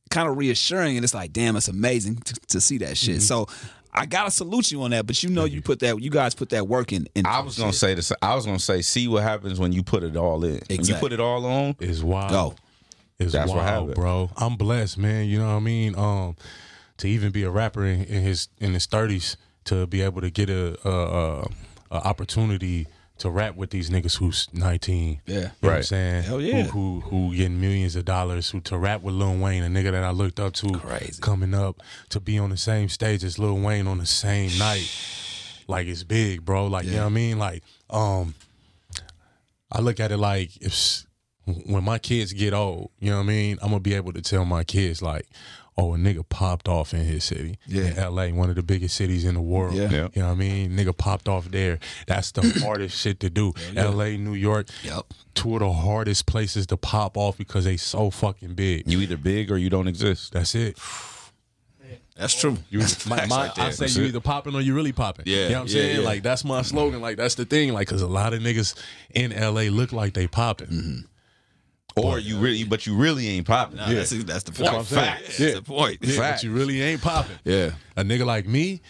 kind of reassuring, and it's like, damn, it's amazing to see that shit. So I gotta salute you on that, but you guys put that work in. I was gonna say this. I was gonna say, see what happens when you put it all in. Exactly. When you put it all on, it's wild. Go. It's That's wild, what happened, bro. I'm blessed, man. You know what I mean? To even be a rapper in his 30s, to be able to get a opportunity to rap with these niggas who's 19. Yeah. You know what I'm saying? Hell yeah. Who getting millions of dollars, to rap with Lil Wayne, a nigga that I looked up to coming up, to be on the same stage as Lil Wayne on the same night. Like, it's big, bro. Like, you know what I mean? Like, I look at it like, when my kids get old, you know what I mean? I'm gonna be able to tell my kids, like, oh, a nigga popped off in his city. In L.A., one of the biggest cities in the world. You know what I mean? Nigga popped off there. That's the hardest shit to do. L.A., New York, two of the hardest places to pop off because they so fucking big. You either big or you don't exist. That's it. That's true. I say you either popping or you really popping. You know what I'm saying? Like, that's my slogan. Like, that's the thing. Like, because a lot of niggas in L.A. look like they popping. Or you really ain't popping. Nah, that's the point. Facts. That's the point. But you really ain't popping. Yeah. A nigga like me,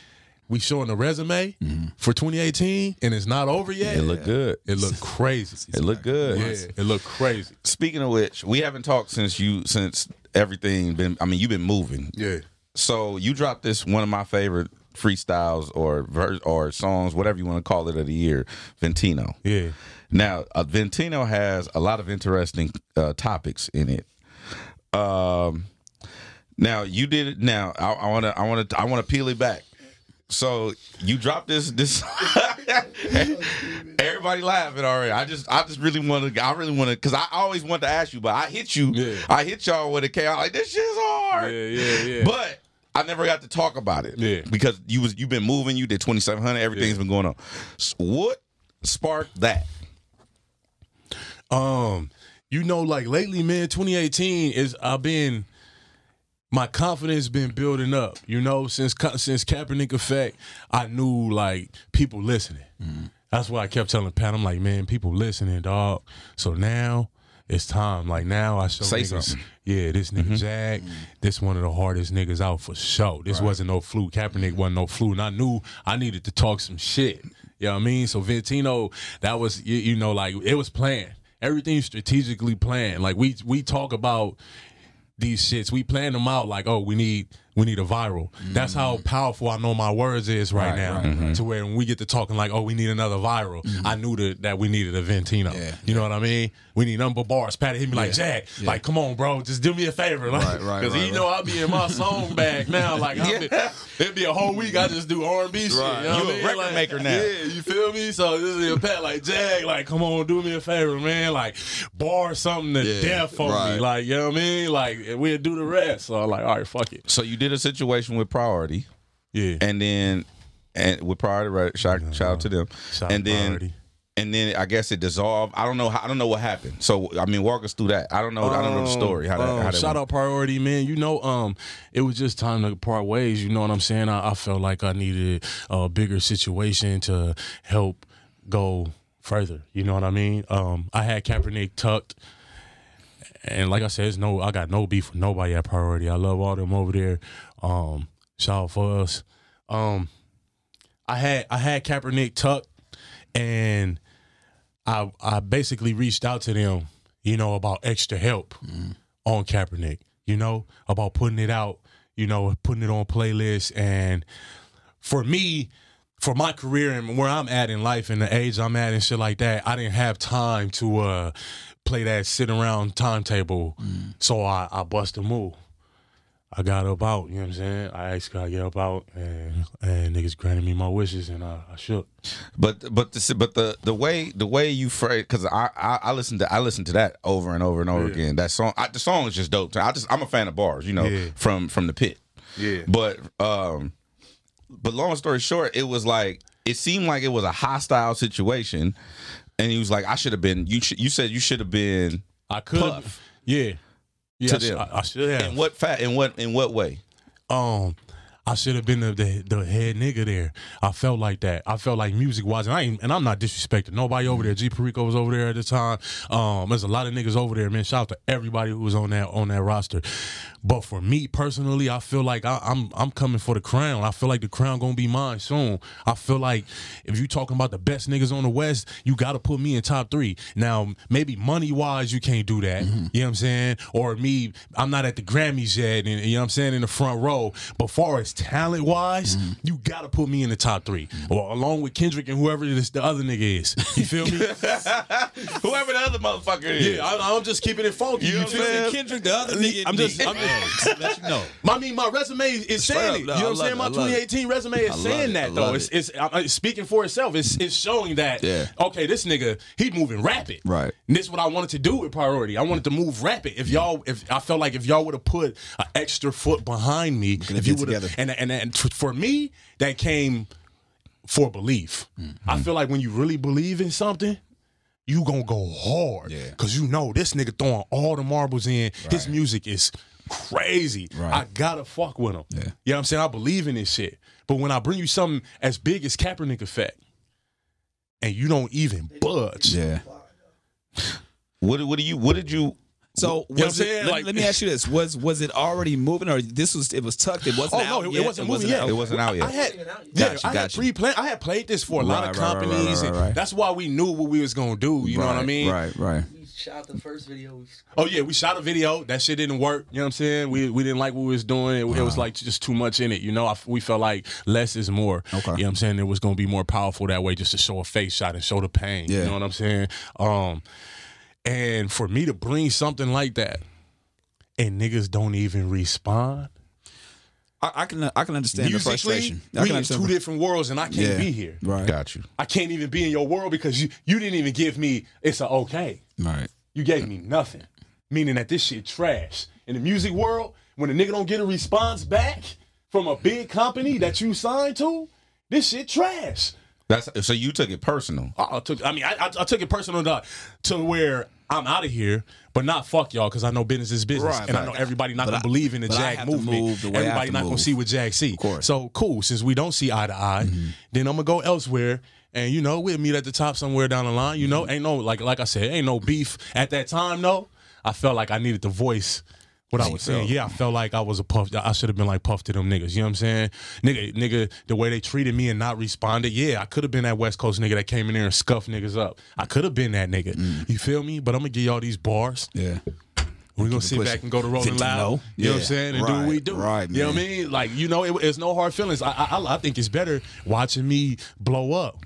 we showing a resume for 2018 and it's not over yet. It look good. It look crazy. It look good. Yeah, it look crazy. Speaking of which, we haven't talked since everything been. I mean, you've been moving. Yeah. So you dropped this, one of my favorite freestyles or songs, whatever you want to call it, of the year, Ventino. Yeah. Now, Ventino has a lot of interesting topics in it. Now you did it. Now I want to peel it back. So you dropped this. Everybody laughing already. I just really want to because I always wanted to ask you, but I hit you. Yeah. I hit y'all with a chaos. Like, this shit's hard. Yeah. But I never got to talk about it. Yeah. Because you've been moving. You did 2,700. Everything's been going on. So what sparked that? Like lately, man, 2018 my confidence been building up. Since Kaepernick Effect, I knew like people listening. That's why I kept telling Pat, I'm like, man, people listening, dog. So now it's time. Like, now I show Say niggas, something. yeah, this nigga JAG, this one of the hardest niggas out for sure. This wasn't no fluke. Kaepernick wasn't no fluke. And I knew I needed to talk some shit. You know what I mean? So Ventino, that was, like, it was planned. Everything's strategically planned. Like, we talk about these shits. We plan them out like, oh, we need We need a viral. That's how powerful I know my words is right now. To where when we get to talking like, oh, we need another viral, I knew that we needed a Ventino. You know what I mean? We need number bars. Patty hit me like, Jag, like, come on, bro, just do me a favor. Because he know I'll be in my song bag now. Like, it'd be a whole week I just do R&B shit. You know you a record maker now. Yeah, you feel me? So this is a Pat like, Jag, like, come on, do me a favor, man. Like, bar something to death for me. Like, you know what I mean? Like, we'll do the rest. So I'm like, all right, fuck it. So you did a situation with Priority. Yeah. And with Priority, right? Shout out to them. Priority. And then I guess it dissolved. I don't know what happened. So I mean, walk us through that. I don't know the story. How that shout out Priority, man. You know, it was just time to part ways. You know what I'm saying? I felt like I needed a bigger situation to help go further. You know what I mean? I had Kaepernick tucked. And like I said, I got no beef with nobody at Priority. I love all them over there. Shout out for us. I had Kaepernick tucked, and I basically reached out to them, you know, about extra help on Kaepernick, you know, about putting it out, you know, putting it on playlists. And for me, for my career and where I'm at in life and the age I'm at and shit like that, I didn't have time to play that sit around timetable. So I bust a move. I got up out, you know what I'm saying? I asked God to get up out, and niggas granted me my wishes, and I shook. But the way you phrase, because I listened to that over and over and over again. That song, the song is just dope. I'm a fan of bars, you know, from the pit. Yeah. But long story short, it was like it seemed like it was a hostile situation, and he was like, I should have been. You said you should have been. I could have. Yeah. Yeah, I should have. In what way? I should have been the head nigga there. I felt like that. I felt like music wise, and I'm not disrespecting nobody over there. G Perico was over there at the time. There's a lot of niggas over there, man. Shout out to everybody who was on that roster. But for me personally, I feel like I'm coming for the crown. I feel like the crown gonna be mine soon. I feel like if you talking about the best niggas on the West, you gotta put me in top 3. Now, maybe money wise, you can't do that. You know what I'm saying? Or me, I'm not at the Grammys yet, and you know what I'm saying, in the front row. But far as talent wise, you gotta put me in the top 3, or along with Kendrick and whoever the other nigga is. You feel me? Whoever the other motherfucker is. Yeah, I'm just keeping it funky. You know what I'm saying? Kendrick, the other nigga. I'm just let you know. I mean, my resume is saying it. You know what I'm saying? My 2018 resume is saying that, though. It's speaking for itself. It's showing that, okay, this nigga, he moving rapid. Right. And this is what I wanted to do with Priority. I wanted to move rapid. If I felt like if y'all would have put an extra foot behind me, if you would have, and for me, that came for belief. I feel like when you really believe in something, you gonna go hard. Cause you know this nigga throwing all the marbles in. His music is crazy. I gotta fuck with him. You know what I'm saying? I believe in this shit. But when I bring you something as big as Kaepernick effect, and you don't even budge. What did you? So was it, let me ask you this: was it already moving, or it was tucked? It wasn't out yet. It wasn't moving yet. It wasn't out yet. I had pre-planned. I had played this for a lot of companies, and that's why we knew what we was gonna do. You know what I mean? Right. We shot the first video. We shot a video. That shit didn't work. You know what I'm saying? We didn't like what we was doing. It was like just too much in it. You know, we felt like less is more. Okay. You know what I'm saying? It was gonna be more powerful that way, just to show a face shot and show the pain. You know what I'm saying? And for me to bring something like that, and niggas don't even respond. I can understand the frustration. We in two different worlds, and I can't be here. Right. Got you. I can't even be in your world because you didn't even give me it's a okay. Right. You gave me nothing. Meaning that this shit trash. In the music world, when a nigga don't get a response back from a big company that you signed to, this shit trash. So you took it personal. I took it personal to where I'm out of here, but not fuck y'all, because I know business is business, and I know everybody not gonna believe in the JAG movement. Everybody not gonna see what JAG see. So cool. Since we don't see eye to eye, then I'm gonna go elsewhere, and you know we'll meet at the top somewhere down the line. You know, ain't no like I said, ain't no beef at that time. though. I felt like I needed to voice what I was saying. I felt like I was a puff. I should have been like Puff to them niggas. You know what I'm saying? Nigga, the way they treated me and not responded. I could have been that West Coast nigga that came in there and scuffed niggas up. I could have been that nigga. You feel me? But I'm gonna give y'all these bars. We're going to sit back and go to Rolling Loud. You know what I'm saying? And do what we do. Right, man. You know what I mean? Like, you know, it's no hard feelings. I think it's better watching me blow up.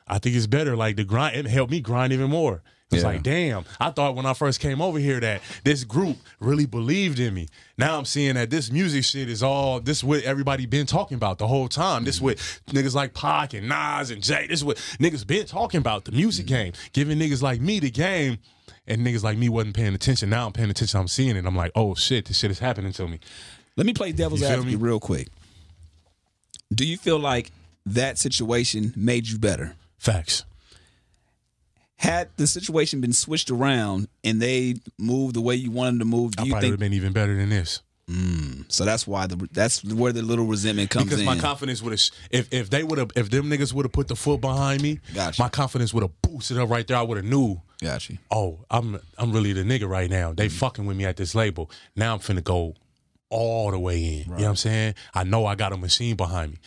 I think it's better, like, the grind. It helped me grind even more. It's like, damn, I thought when I first came over here that this group really believed in me. Now I'm seeing that this music shit is all, this is what everybody been talking about the whole time. This is what niggas like Pac and Nas and Jay, this is what niggas been talking about, the music game. Giving niggas like me the game, and niggas like me wasn't paying attention. Now I'm paying attention, I'm seeing it. I'm like, oh shit, this shit is happening to me. Let me play devil's advocate real quick. Do you feel like that situation made you better? Facts. Had the situation been switched around and they moved the way you wanted them to move, do I you probably think would have been even better than this? So that's why that's where the little resentment comes because in. my confidence would have, if them niggas would have put the foot behind me, my confidence would have boosted up right there. I would have knew. Got you. Oh, I'm really the nigga right now. They fucking with me at this label. Now I'm finna go all the way in. You know what I'm saying? I know I got a machine behind me.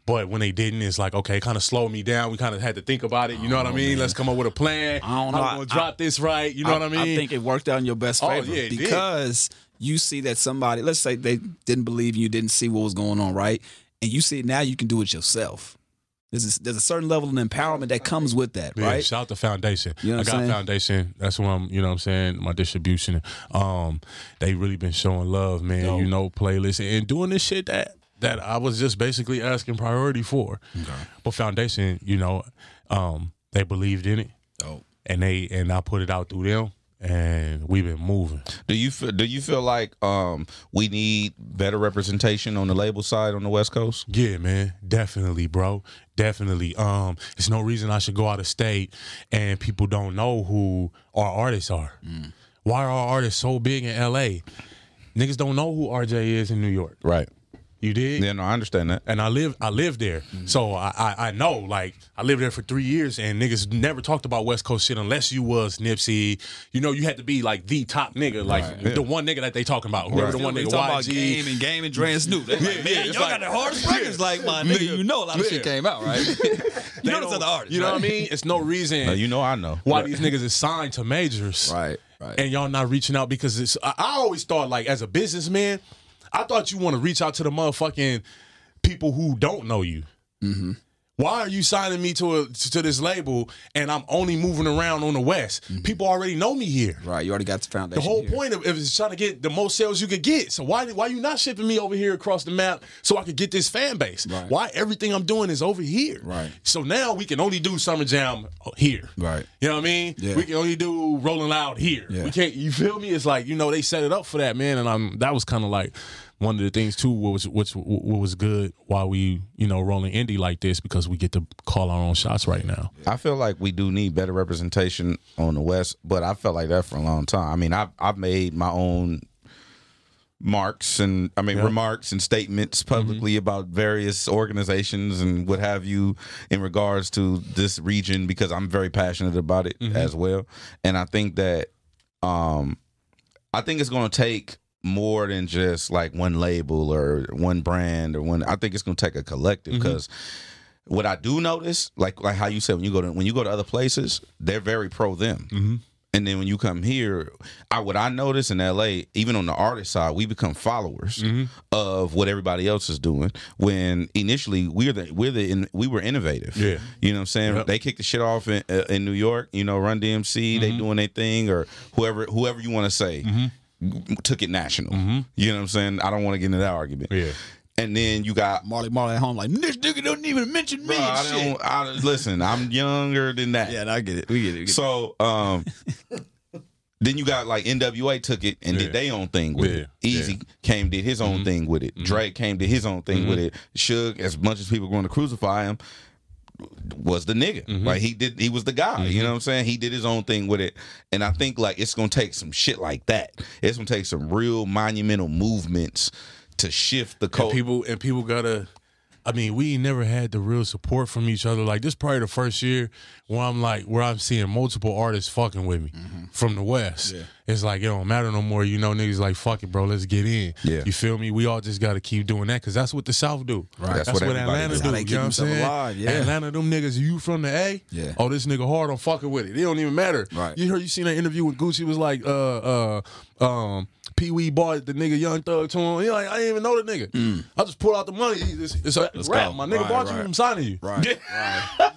But when they didn't, it's like, okay, kind of slowed me down. We kind of had to think about it. You know what I mean? Man. Let's come up with a plan. I don't know. I'm going to drop this right. You know what I mean? I think it worked out in your best favor because you see that somebody, let's say they didn't believe you, didn't see what was going on, right? And you see now you can do it yourself. There's a certain level of empowerment that comes with that, right? Shout out to Foundation. You know what I'm saying? Foundation. That's what I'm, you know what I'm saying, my distribution. They really been showing love, man. You know, playlists and doing this shit that I was just basically asking priority for. Okay. But Foundation, you know, they believed in it. And I put it out through them, and we've been moving. Do you feel like we need better representation on the label side on the West Coast? Yeah, man, definitely, bro, definitely. There's no reason I should go out of state and people don't know who our artists are. Why are our artists so big in LA? Niggas don't know who RJ is in New York. Right. You did? Yeah, no, I understand that. And I live there. So I know, like, I lived there for 3 years, and niggas never talked about West Coast shit unless you was Nipsey. You know, you had to be, like, the top nigga, like, the one nigga that they talking about. Whoever the one nigga, YG. Game and Dre and Snoop. Like, man, y'all got the hardest records. Like, my nigga, you know a lot of shit came out, right? You know those other artists, you know what I mean? It's no reason. No, you know I know. Why these niggas is signed to majors. Right. And y'all not reaching out because it's, I always thought, like, as a businessman, I thought you want to reach out to the motherfucking people who don't know you. Why are you signing me to this label and I'm only moving around on the West? People already know me here. Right, you already got the foundation. The whole point of it is trying to get the most sales you could get. So why you not shipping me over here across the map so I could get this fan base? Right. Why everything I'm doing is over here? Right. So now we can only do Summer Jam here. Right. You know what I mean? Yeah. We can only do Rolling Loud here. Yeah. We can't. You feel me? It's like, you know, they set it up for that, man. And that was kind of like one of the things too, what was good while we, you know, rolling indie like this, because we get to call our own shots right now. I feel like we do need better representation on the West, but I felt like that for a long time. I mean, I've made my own remarks and statements publicly about various organizations and what have you in regards to this region, because I'm very passionate about it as well. And I think that it's going to take more than just like one label or one brand or one. I think it's going to take a collective, because what I do notice, like how you said, when you go to other places, they're very pro them. And then when you come here, what I notice in LA, even on the artist side, we become followers of what everybody else is doing. When initially we were innovative. Yeah, you know what I'm saying. Yep. They kicked the shit off in New York. You know, Run DMC, they doing their thing, or whoever you want to say. Took it national. You know what I'm saying? I don't want to get into that argument. Yeah. And then you got Marley at home like, this nigga don't even mention me. Listen, I'm younger than that. Yeah, I get it. We get it. So then you got like NWA took it and did their own thing with it. Easy came, did his own thing with it. Drake came, did his own thing with it. Suge, as much as people going to crucify him, was the nigga. Like he was the guy. You know what I'm saying? He did his own thing with it. And I think like it's gonna take some shit like that. It's gonna take some real monumental movements to shift the culture. And people gotta I mean, we never had the real support from each other. Like, this probably the first year where I'm seeing multiple artists fucking with me from the West. Yeah. It's like, it don't matter no more. You know, niggas like, fuck it, bro, let's get in. Yeah. You feel me? We all just got to keep doing that because that's what the South do. Right. That's what Atlanta do. You know what I'm saying? Alive, yeah. Atlanta, them niggas, you from the A? Yeah. Oh, this nigga hard, I'm fucking with it. It don't even matter. Right. You seen that interview with Gucci was like, Pee Wee bought the nigga Young Thug to him. He like, I didn't even know the nigga. I just pull out the money. It's a rap. My nigga bought you, I'm signing you. Right.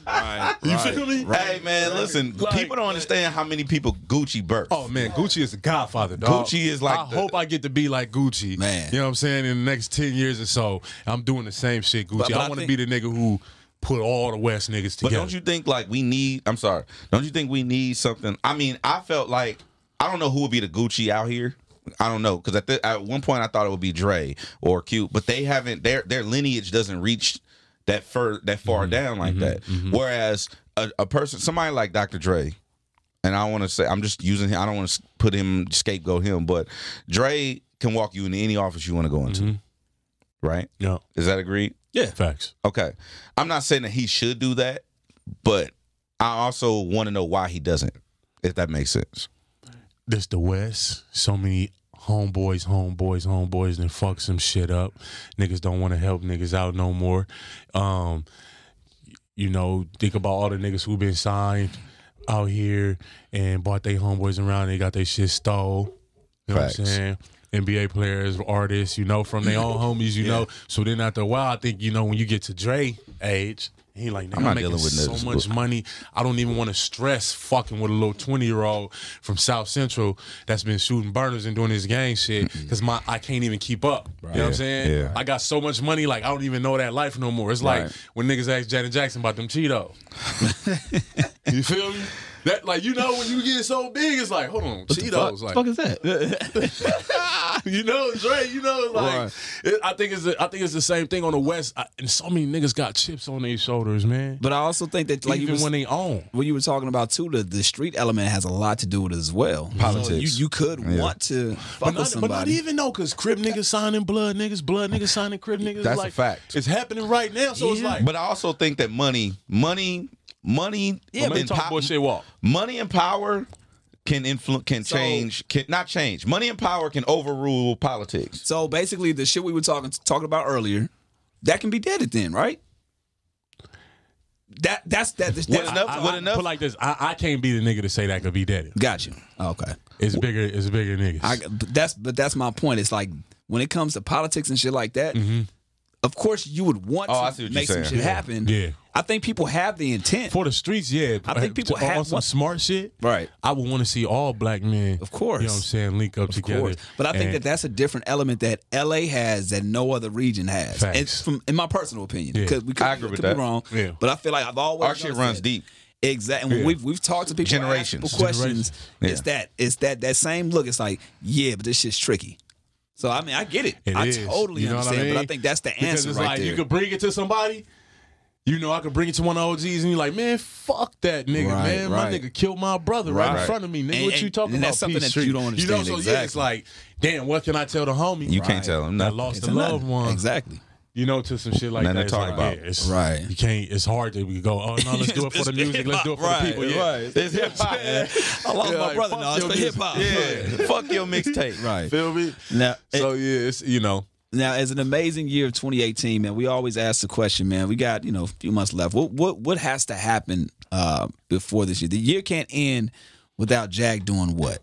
Right. You feel me? Right. Hey, man, listen. People don't understand how many people Gucci birthed. Oh, man, Gucci is the godfather, dog. Gucci is like I hope I get to be like Gucci. Man. You know what I'm saying? In the next 10 years or so, I'm doing the same shit, Gucci. But I want to be the nigga who put all the West niggas together. But don't you think, like, don't you think we need something? I mean, I felt like, I don't know who would be the Gucci out here. I don't know, because at one point I thought it would be Dre or Q, but they haven't. Their lineage doesn't reach that far down like that. Whereas a person, somebody like Dr. Dre, and I want to say, I'm just using him. I don't want to put him, scapegoat him, but Dre can walk you into any office you want to go into, right? Yeah. Is that agreed? Yeah, facts. Okay, I'm not saying that he should do that, but I also want to know why he doesn't, if that makes sense. This the West. So many homeboys, then fuck some shit up. Niggas don't want to help niggas out no more. You know, think about all the niggas who been signed out here and bought their homeboys around. They got their shit stole. You know what I'm saying? NBA players, artists, you know, from their own homies, you know. So then after a while, I think, you know, when you get to Dre age, he like, I'm making so much money. I don't even want to stress fucking with a little 20-year-old from South Central that's been shooting burners and doing his gang shit because I can't even keep up. Right. You know what I'm saying? Yeah. I got so much money, like I don't even know that life no more. It's like when niggas ask Janet Jackson about them Cheetos. You feel me? That, like, you know, when you get so big, it's like, hold on, what Cheetos. What the fuck is that? You know, Dre, you know, like, I think it's the same thing on the West. And so many niggas got chips on their shoulders, man. But I also think that, like, even when they own. What you were talking about, too, the street element has a lot to do with it as well. Politics. So you could want to fuck with somebody. But not even, though, because Crip niggas signing blood niggas signing Crip niggas. That's like, a fact. It's happening right now, so it's like. But I also think that money, money and power can change, not change. Money and power can overrule politics. So basically, the shit we were talking about earlier, that can be deaded then, right? That's enough. Put like this, I can't be the nigga to say that could be deaded. Got you. Okay. It's bigger niggas. That's my point. It's like when it comes to politics and shit like that. Of course, you would want to make some shit happen. Yeah. I think people have the intent. For the streets, yeah. I think people have some smart shit. Right. I would want to see all black men, of course, you know what I'm saying, link up together. Course. But I think that's a different element that LA has that no other region has. It's in my personal opinion. Because I agree with that. Be wrong. Yeah. But I feel like I've always our shit runs deep. Exactly. When we've talked to people, generations, questions. It's that same look. It's like, yeah, but this shit's tricky. So, I mean, I get it. I totally understand. I mean? But I think that's the answer it's right like, there. You could bring it to somebody. You know, I could bring it to one of the OGs and you're like, man, fuck that nigga, man. My nigga killed my brother right in front of me. Nigga, what you talking about? That's something that you don't understand. You know, so yeah, it's like, damn, what can I tell the homie? You can't tell him nothing. I lost a loved one. Exactly. You know, to some shit like that. It's talk like, about. It's, right. You can't. It's hard to go. Oh no, let's do it for the music. Let's do it for the people. Yeah, it's hip hop. I lost my brother. No, it's for hip hop. Yeah, fuck your mixtape. Right. Feel me? Now, so yeah, it's Now, as an amazing year of 2018, man, we always ask the question, man. We got a few months left. What has to happen before this year? The year can't end without JAG doing what?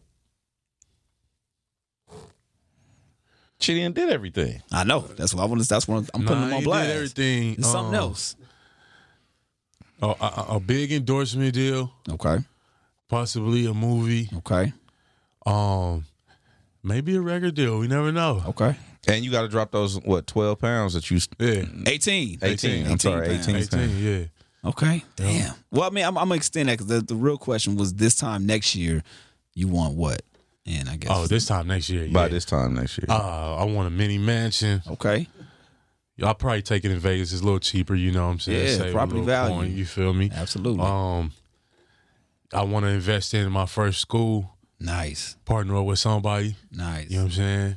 She did everything. I know. That's what I want. That's what I'm putting him on blast. Did everything. It's something else. A big endorsement deal. Okay. Possibly a movie. Okay. Maybe a record deal. We never know. Okay. And you got to drop those 12 pounds that you. Yeah. 18. I'm sorry. 18. Yeah. Okay. Damn. Well, I mean, I'm gonna extend that because the real question was this time next year, you want what? And I guess. Oh, this time next year. By this time next year. I want a mini mansion. Okay. I'll probably take it in Vegas. It's a little cheaper, you know what I'm saying? Yeah, save property value. Coin, you feel me? Absolutely. I want to invest in my first school. Nice. Partner up with somebody. Nice. You know what I'm saying?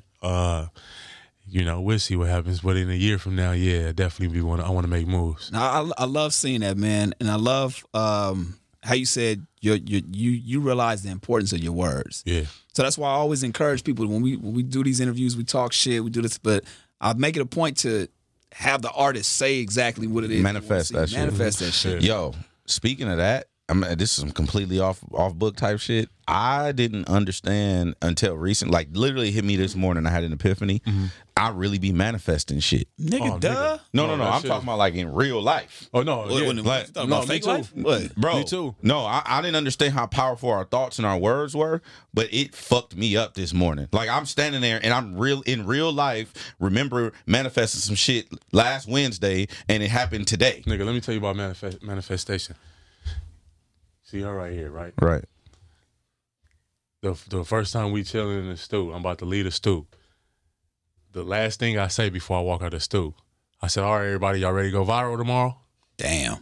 you know, we'll see what happens. But in a year from now, yeah, definitely I want to make moves. Now, I love seeing that, man, and I love how you said you realize the importance of your words. Yeah. So that's why I always encourage people when we do these interviews, we talk shit, we do this, but I make it a point to have the artist say exactly what it is. Manifest that shit. Manifest that shit. Yo, speaking of that, this is some completely off book type shit. I didn't understand until recent, like literally hit me this morning. I had an epiphany. I really be manifesting shit. Nigga, duh. No. I'm talking about like in real life. Oh no, Fake life? What? Bro, me too. No, I didn't understand how powerful our thoughts and our words were, but it fucked me up this morning. Like I'm standing there and I'm in real life, remember manifesting some shit last Wednesday and it happened today. Nigga, let me tell you about manifestation. See her right here, right? Right. The first time we chilling in the stoop, I'm about to leave the stoop. The last thing I say before I walk out the stoop, I said, all right, everybody, y'all ready to go viral tomorrow? Damn. And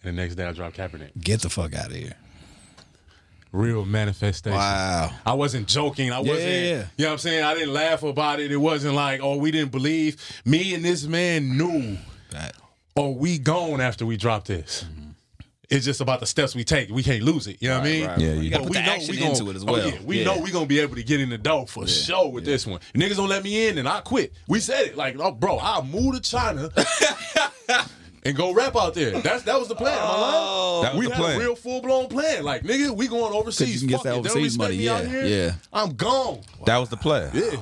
the next day I drop Kaepernick. Get the fuck out of here. Real manifestation. Wow. I wasn't joking. I wasn't, you know what I'm saying? I didn't laugh about it. It wasn't like, oh, we didn't believe. Me and this man knew, oh, we gone after we dropped this. It's just about the steps we take. We can't lose it. You know what I mean? Yeah, you got to put the action into it as well. We know we're going to be able to get in the door for sure with this one. If niggas don't let me in, and I quit. We said it. Like, oh, bro, I'll move to China and go rap out there. That was the plan. Am I lying? That was we the had plan. a real full-blown plan. Like, nigga, we going overseas. You can get that Fuck it. overseas They don't respect money. me out here. I'm gone. That was the plan. Yeah.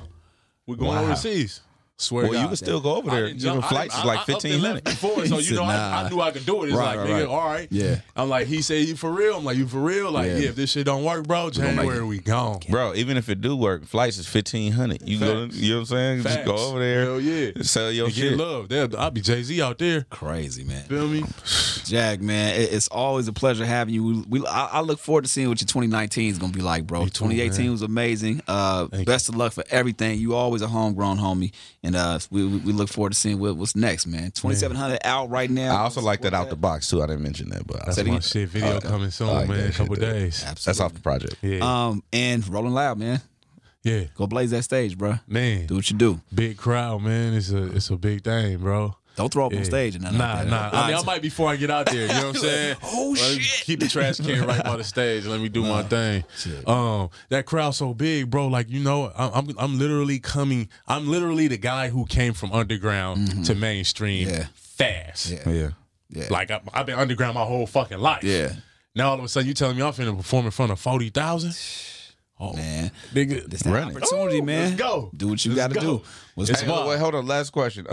We're going overseas. Swear to Well, God. you can still go over there. Even flights is like $1,500. Before, so you know, I knew I could do it. It's like, nigga, all right. Yeah. I'm like, he said, you for real? I'm like, you for real? Like, yeah, if this shit don't work, bro, January we gone. Bro, even if it do work, flights is $1,500. You go, you know what I'm saying? Facts. Just go over there. Hell yeah. Sell your And shit. get love. I'll be Jay-Z out there. Crazy, man. Feel me? Jag, man, it's always a pleasure having you. I look forward to seeing what your 2019 is going to be like, bro. Me too, 2018 man. was amazing. Best of luck for everything. You always a homegrown homie. And we look forward to seeing what's next, man. 2700 out right now. I also like that out the box, too. I didn't mention that, but That's my shit. Video coming soon, like man. that A couple shit, dude. days. Absolutely. That's off the project. Yeah. And Rolling Loud, man. Yeah. Go blaze that stage, bro. Man. Do what you do. Big crowd, man. It's a big thing, bro. Don't throw up on stage and nothing like that. Nah. I mean, I might before I get out there. You know what I'm saying? Oh, Let me shit. Keep the trash can right by the stage and let me do my thing. Shit. That crowd so big, bro. Like, you know, I'm literally coming. I'm literally the guy who came from underground to mainstream fast. Yeah. Like I've been underground my whole fucking life. Yeah. Now all of a sudden you telling me I'm finna perform in front of 40,000? Oh Man. nigga, It's that opportunity, man. Let's go. Do what you got to do. What's It's up? wild. Wait, hold on. Last question.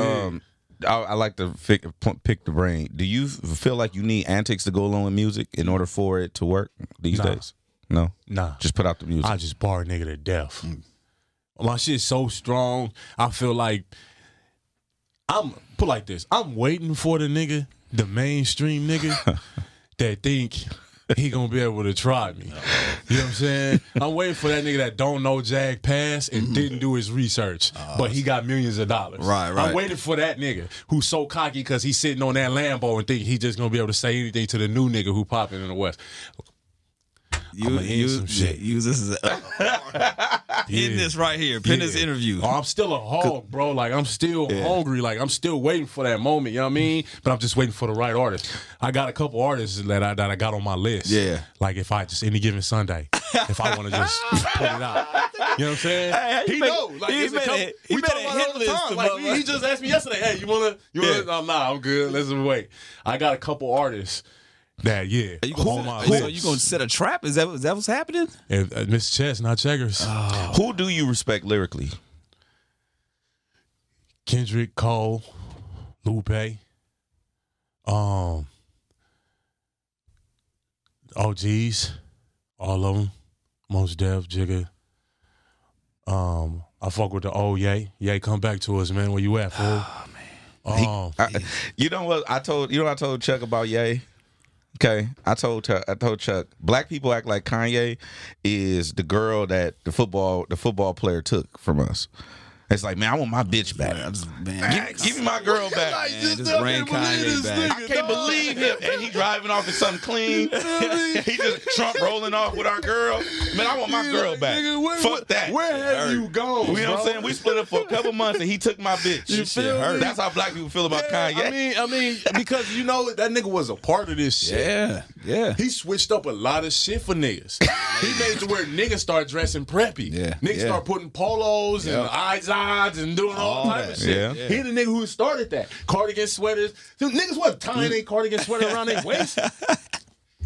I like to pick the brain. Do you feel like you need antics to go along with music in order for it to work these days? No? Nah. Just put out the music. I just bar a nigga to death. My shit's so strong. I feel like I'm put like this. I'm waiting for the nigga, the mainstream nigga, that think he gonna be able to try me. You know what I'm saying? I'm waiting for that nigga that don't know Jag Pass and didn't do his research, but he got millions of dollars. Right. I'm waiting for that nigga who's so cocky because he's sitting on that Lambo and think he just gonna be able to say anything to the new nigga who popping in the West. Use this as in this right here. Pin this interview. Oh, I'm still a hog, bro. Like, I'm still hungry. Like, I'm still waiting for that moment. You know what I mean? But I'm just waiting for the right artist. I got a couple artists that I got on my list. Yeah. Like, if I just any given Sunday, if I want to just put it out. You know what I'm saying? Hey, he know. Like, he it's a made couple, a- he we made talk a about it hit all the list time. of Like, he just asked me yesterday, hey, you wanna? Oh, nah, I'm good. Let's just wait. I got a couple artists that on my list. So you gonna set a trap? Is that what's happening? And Miss Chess, not Checkers. Who do you respect lyrically? Kendrick, Cole, Lupe, OGs, all of them. Most Def, Jigga. I fuck with the old Ye. Ye, come back to us, man. Where you at, fool? Oh, man. You know what I told Chuck about Ye? Okay, I told Chuck, black people act like Kanye is the girl that the football player took from us. It's like, man, I want my bitch back. Give me my girl back. Man, just bring Kanye back. I can't believe him. And he driving off in something clean. He just Trump rolling off with our girl. Man, I want my girl back. Fuck that. Where have you gone? You know what I'm saying? We split up for a couple months and he took my bitch. You feel me? That's how black people feel about Kanye. I mean, because you know that nigga was a part of this shit. Yeah. He switched up a lot of shit for niggas. He made to where niggas start dressing preppy. Niggas start putting polos and eyes and doing all type of shit. He the nigga who started that. Cardigan sweaters. Niggas wasn't tying their cardigan sweater around their waist.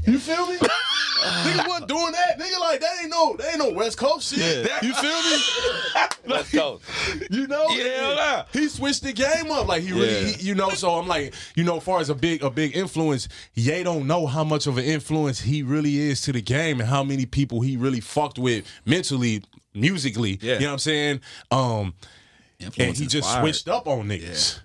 You feel me? Niggas wasn't doing that. Nigga like that ain't no West Coast shit. You feel me? West Coast. You know? Yeah. He switched the game up. Like he really you know, so I'm like, you know, as far as a big influence, Ye don't know how much of an influence he really is to the game and how many people he really fucked with mentally, musically. You know what I'm saying? And he just switched up on niggas.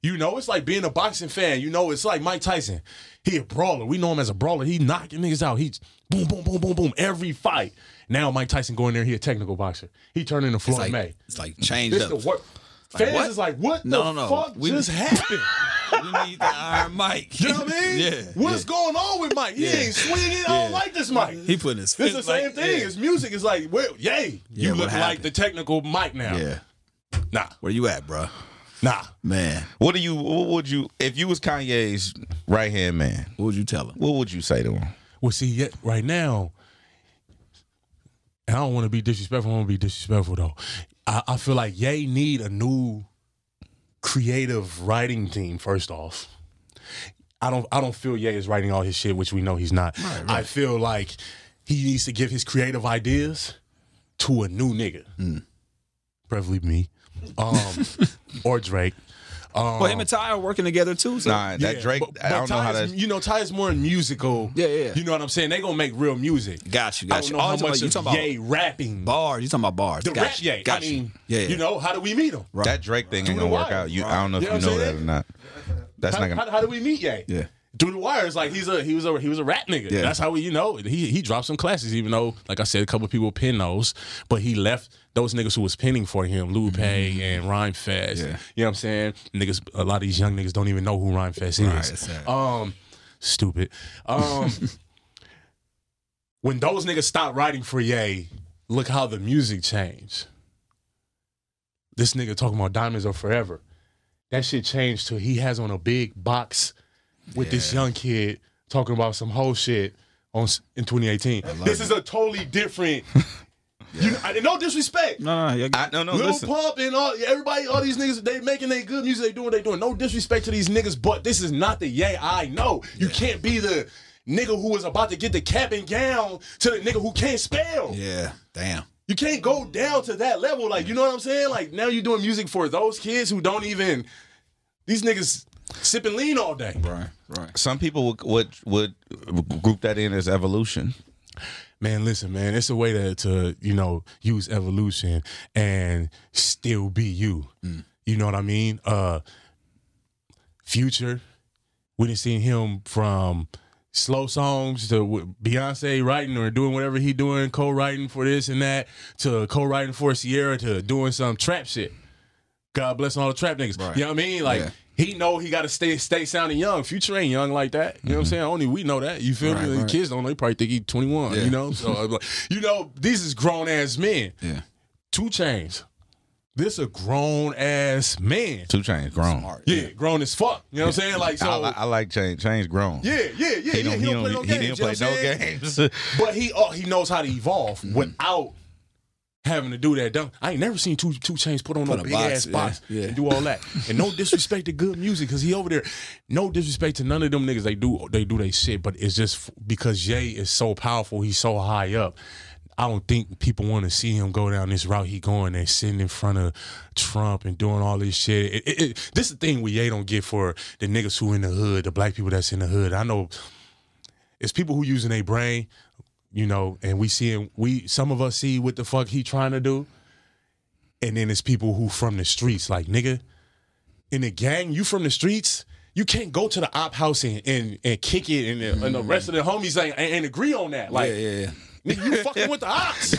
You know, it's like being a boxing fan. You know, it's like Mike Tyson. He a brawler. We know him as a brawler. He knocking niggas out. He's boom, boom, boom, boom, boom every fight. Now Mike Tyson going there. He a technical boxer. He turned into Floyd May. It's like changed up. Fans is like, what the fuck just happened? We need the Iron Mike. You know what I mean? What's going on with Mike? He ain't swinging. I don't like this Mike. He putting his fist. It's the same thing. His music is like, well, you look like the technical Mike now. Nah. Where you at, bro? Nah, man. What would you if you was Kanye's right hand man? What would you tell him? What would you say to him? Well, see, right now, and I don't want to be disrespectful. I want to be disrespectful though. I feel like Ye need a new creative writing team. First off, I don't feel Ye is writing all his shit, which we know he's not. Right. I feel like he needs to give his creative ideas to a new nigga, preferably me. Or Drake. Well, him and Ty are working together too. So. Nah, that Drake, but I don't know how that. You know, Ty is more musical. Yeah. You know what I'm saying? They gonna make real music. Got you. I don't know how much of Ye rapping. Bars. You talking about bars? The rap Ye. I mean, you know, how do we meet him? Right. That Drake thing ain't gonna work out. I don't know if you know that or not. That's not gonna. How do we meet Ye? Yeah. Through the wires, like he was a rap nigga. That's how we, you know, he dropped some classes, even though, like I said, a couple of people pin those, but he left those niggas who was pinning for him, Lupe and Rhymefest. You know what I'm saying? Niggas, a lot of these young niggas don't even know who Rhymefest is. Stupid. When those niggas stopped writing for Ye, look how the music changed. This nigga talking about Diamonds Are Forever. That shit changed to he has on a big box with this young kid talking about some whole shit in 2018. This is a totally different. No disrespect. No. Lil Listen. Pump and everybody, all these niggas, they making their good music. They doing what they doing. No disrespect to these niggas, but this is not the Ye I know. You can't be the nigga who was about to get the cap and gown to the nigga who can't spell. Yeah, damn. You can't go down to that level. Like, you know what I'm saying? Like, now you're doing music for those kids who don't even. These niggas sipping lean all day. Right. Some people would group that in as evolution. Man, listen, man, it's a way to you know, use evolution and still be you. You know what I mean? Future, we done seen him from slow songs to Beyonce writing or doing whatever he doing, co-writing for this and that, to co-writing for Sierra, to doing some trap shit. God bless all the trap niggas. Right. You know what I mean? Like, he know he got to stay sounding young. Future ain't young like that. You know what I'm saying? Only we know that. You feel me? Right. Kids don't know. They probably think he 21. You know? So, you know, these is grown-ass men. 2 Chainz. This a grown-ass man. 2 Chainz grown. Smart. Yeah, grown as fuck. You know what I'm saying? Like, so I like Chainz. Chainz grown. Yeah. He don't play no games. He didn't play no games. But he knows how to evolve without having to do that. I ain't never seen 2 Chainz put on no big ass box and do all that. And no disrespect to good music, because he over there. No disrespect to none of them niggas. They do their shit, but it's just because Ye is so powerful. He's so high up. I don't think people want to see him go down this route he going and sitting in front of Trump and doing all this shit. This is the thing we Ye don't get for the niggas who in the hood, the black people that's in the hood. I know it's people who using their brain. You know, and some of us see what the fuck he trying to do. And then it's people who from the streets, like, nigga, in the gang, you from the streets, you can't go to the op house and kick it and the rest of the homies ain't agree on that. Like, nigga, you fucking with the ops.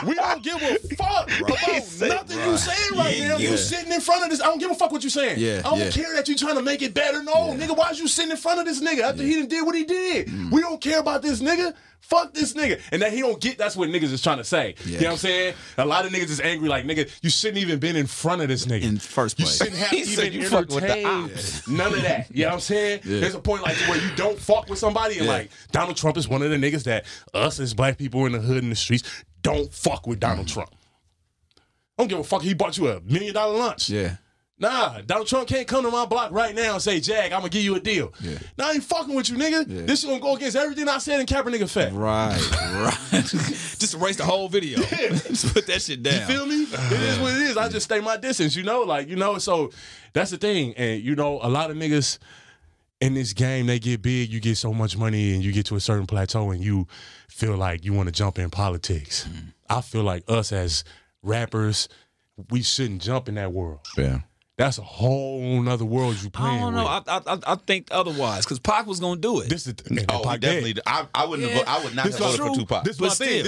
We don't give a fuck about nothing saying right now. You sitting in front of this. I don't give a fuck what you saying. Yeah, I don't care that you trying to make it better. No, nigga, why is you sitting in front of this nigga after he done did what he did? We don't care about this nigga. Fuck this nigga. And that he don't get, that's what niggas is trying to say. You know what I'm saying? A lot of niggas is angry like, nigga, you shouldn't even been in front of this nigga. In the first place. You shouldn't have even entertained none of that. You know what I'm saying? There's a point like where you don't fuck with somebody and like Donald Trump is one of the niggas that us as black people in the hood in the streets don't fuck with Donald Trump. I don't give a fuck he bought you $1 million lunch. Yeah. Nah, Donald Trump can't come to my block right now and say, Jag, I'm gonna give you a deal. Nah, I ain't fucking with you, nigga. This shit gonna go against everything I said in Kaepernick effect. Right. Just erase the whole video. Just put that shit down. You feel me? It is what it is. I just stay my distance, you know? Like, you know, so that's the thing. And, you know, a lot of niggas in this game, they get big, you get so much money, and you get to a certain plateau, and you feel like you want to jump in politics. I feel like us as rappers, we shouldn't jump in that world. Yeah. That's a whole nother world you playing with. I don't know. I think otherwise, because Pac was gonna do it. This is Pac definitely. I wouldn't. I would not have voted for Tupac. This is my thing.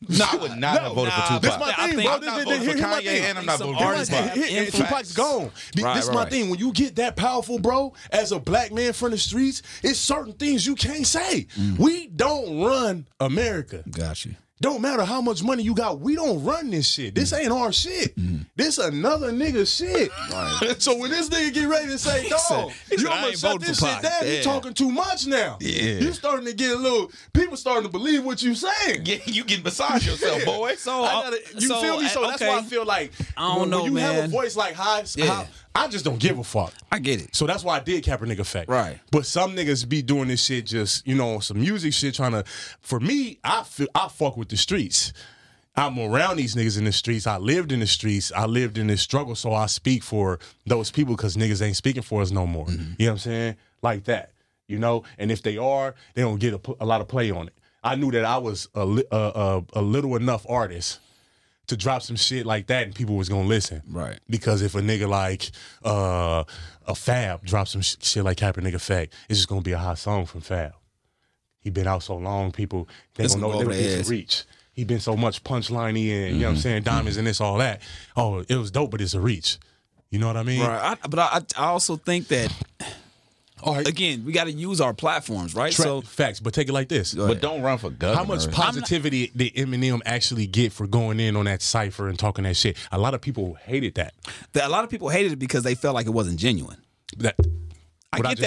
No, I would not have voted for Tupac. This my thing, bro. I'm not voting for Kanye, and I'm not voting for Tupac. And Tupac's gone. This is my thing. When you get that powerful, bro, as a black man from the streets, it's certain things you can't say. We don't run America. Got you. Don't matter how much money you got, we don't run this shit. This ain't our shit. This another nigga's shit. Right. So when this nigga get ready to say, dog, you almost shut this shit down, you talking too much now. You starting to get a little, people starting to believe what you saying. Yeah, you getting beside yourself, boy. You feel me? So that's why I feel like when you have a voice like how I just don't give a fuck. I get it. So that's why I did Kaepernick effect. Right. But some niggas be doing this shit just, you know, some music shit trying to, for me, I fuck with the streets. I'm around these niggas in the streets. I lived in the streets. I lived in this struggle, so I speak for those people because niggas ain't speaking for us no more. You know what I'm saying? Like that, you know? And if they are, they don't get a lot of play on it. I knew that I was a little enough artist to drop some shit like that and people was gonna listen. Right. Because if a nigga like a Fab drops some shit like Kaepernick effect, it's just gonna be a hot song from Fab. He been out so long, people, they don't know what they can reach. He been so much punchline-y and, you know what I'm saying, diamonds and this, all that. Oh, it was dope, but it's a reach. You know what I mean? Right. But I also think that, again, we got to use our platforms, right? So facts, but take it like this. But don't run for governor. How much positivity did Eminem actually get for going in on that cypher and talking that shit? A lot of people hated that. A lot of people hated it because they felt like it wasn't genuine. I get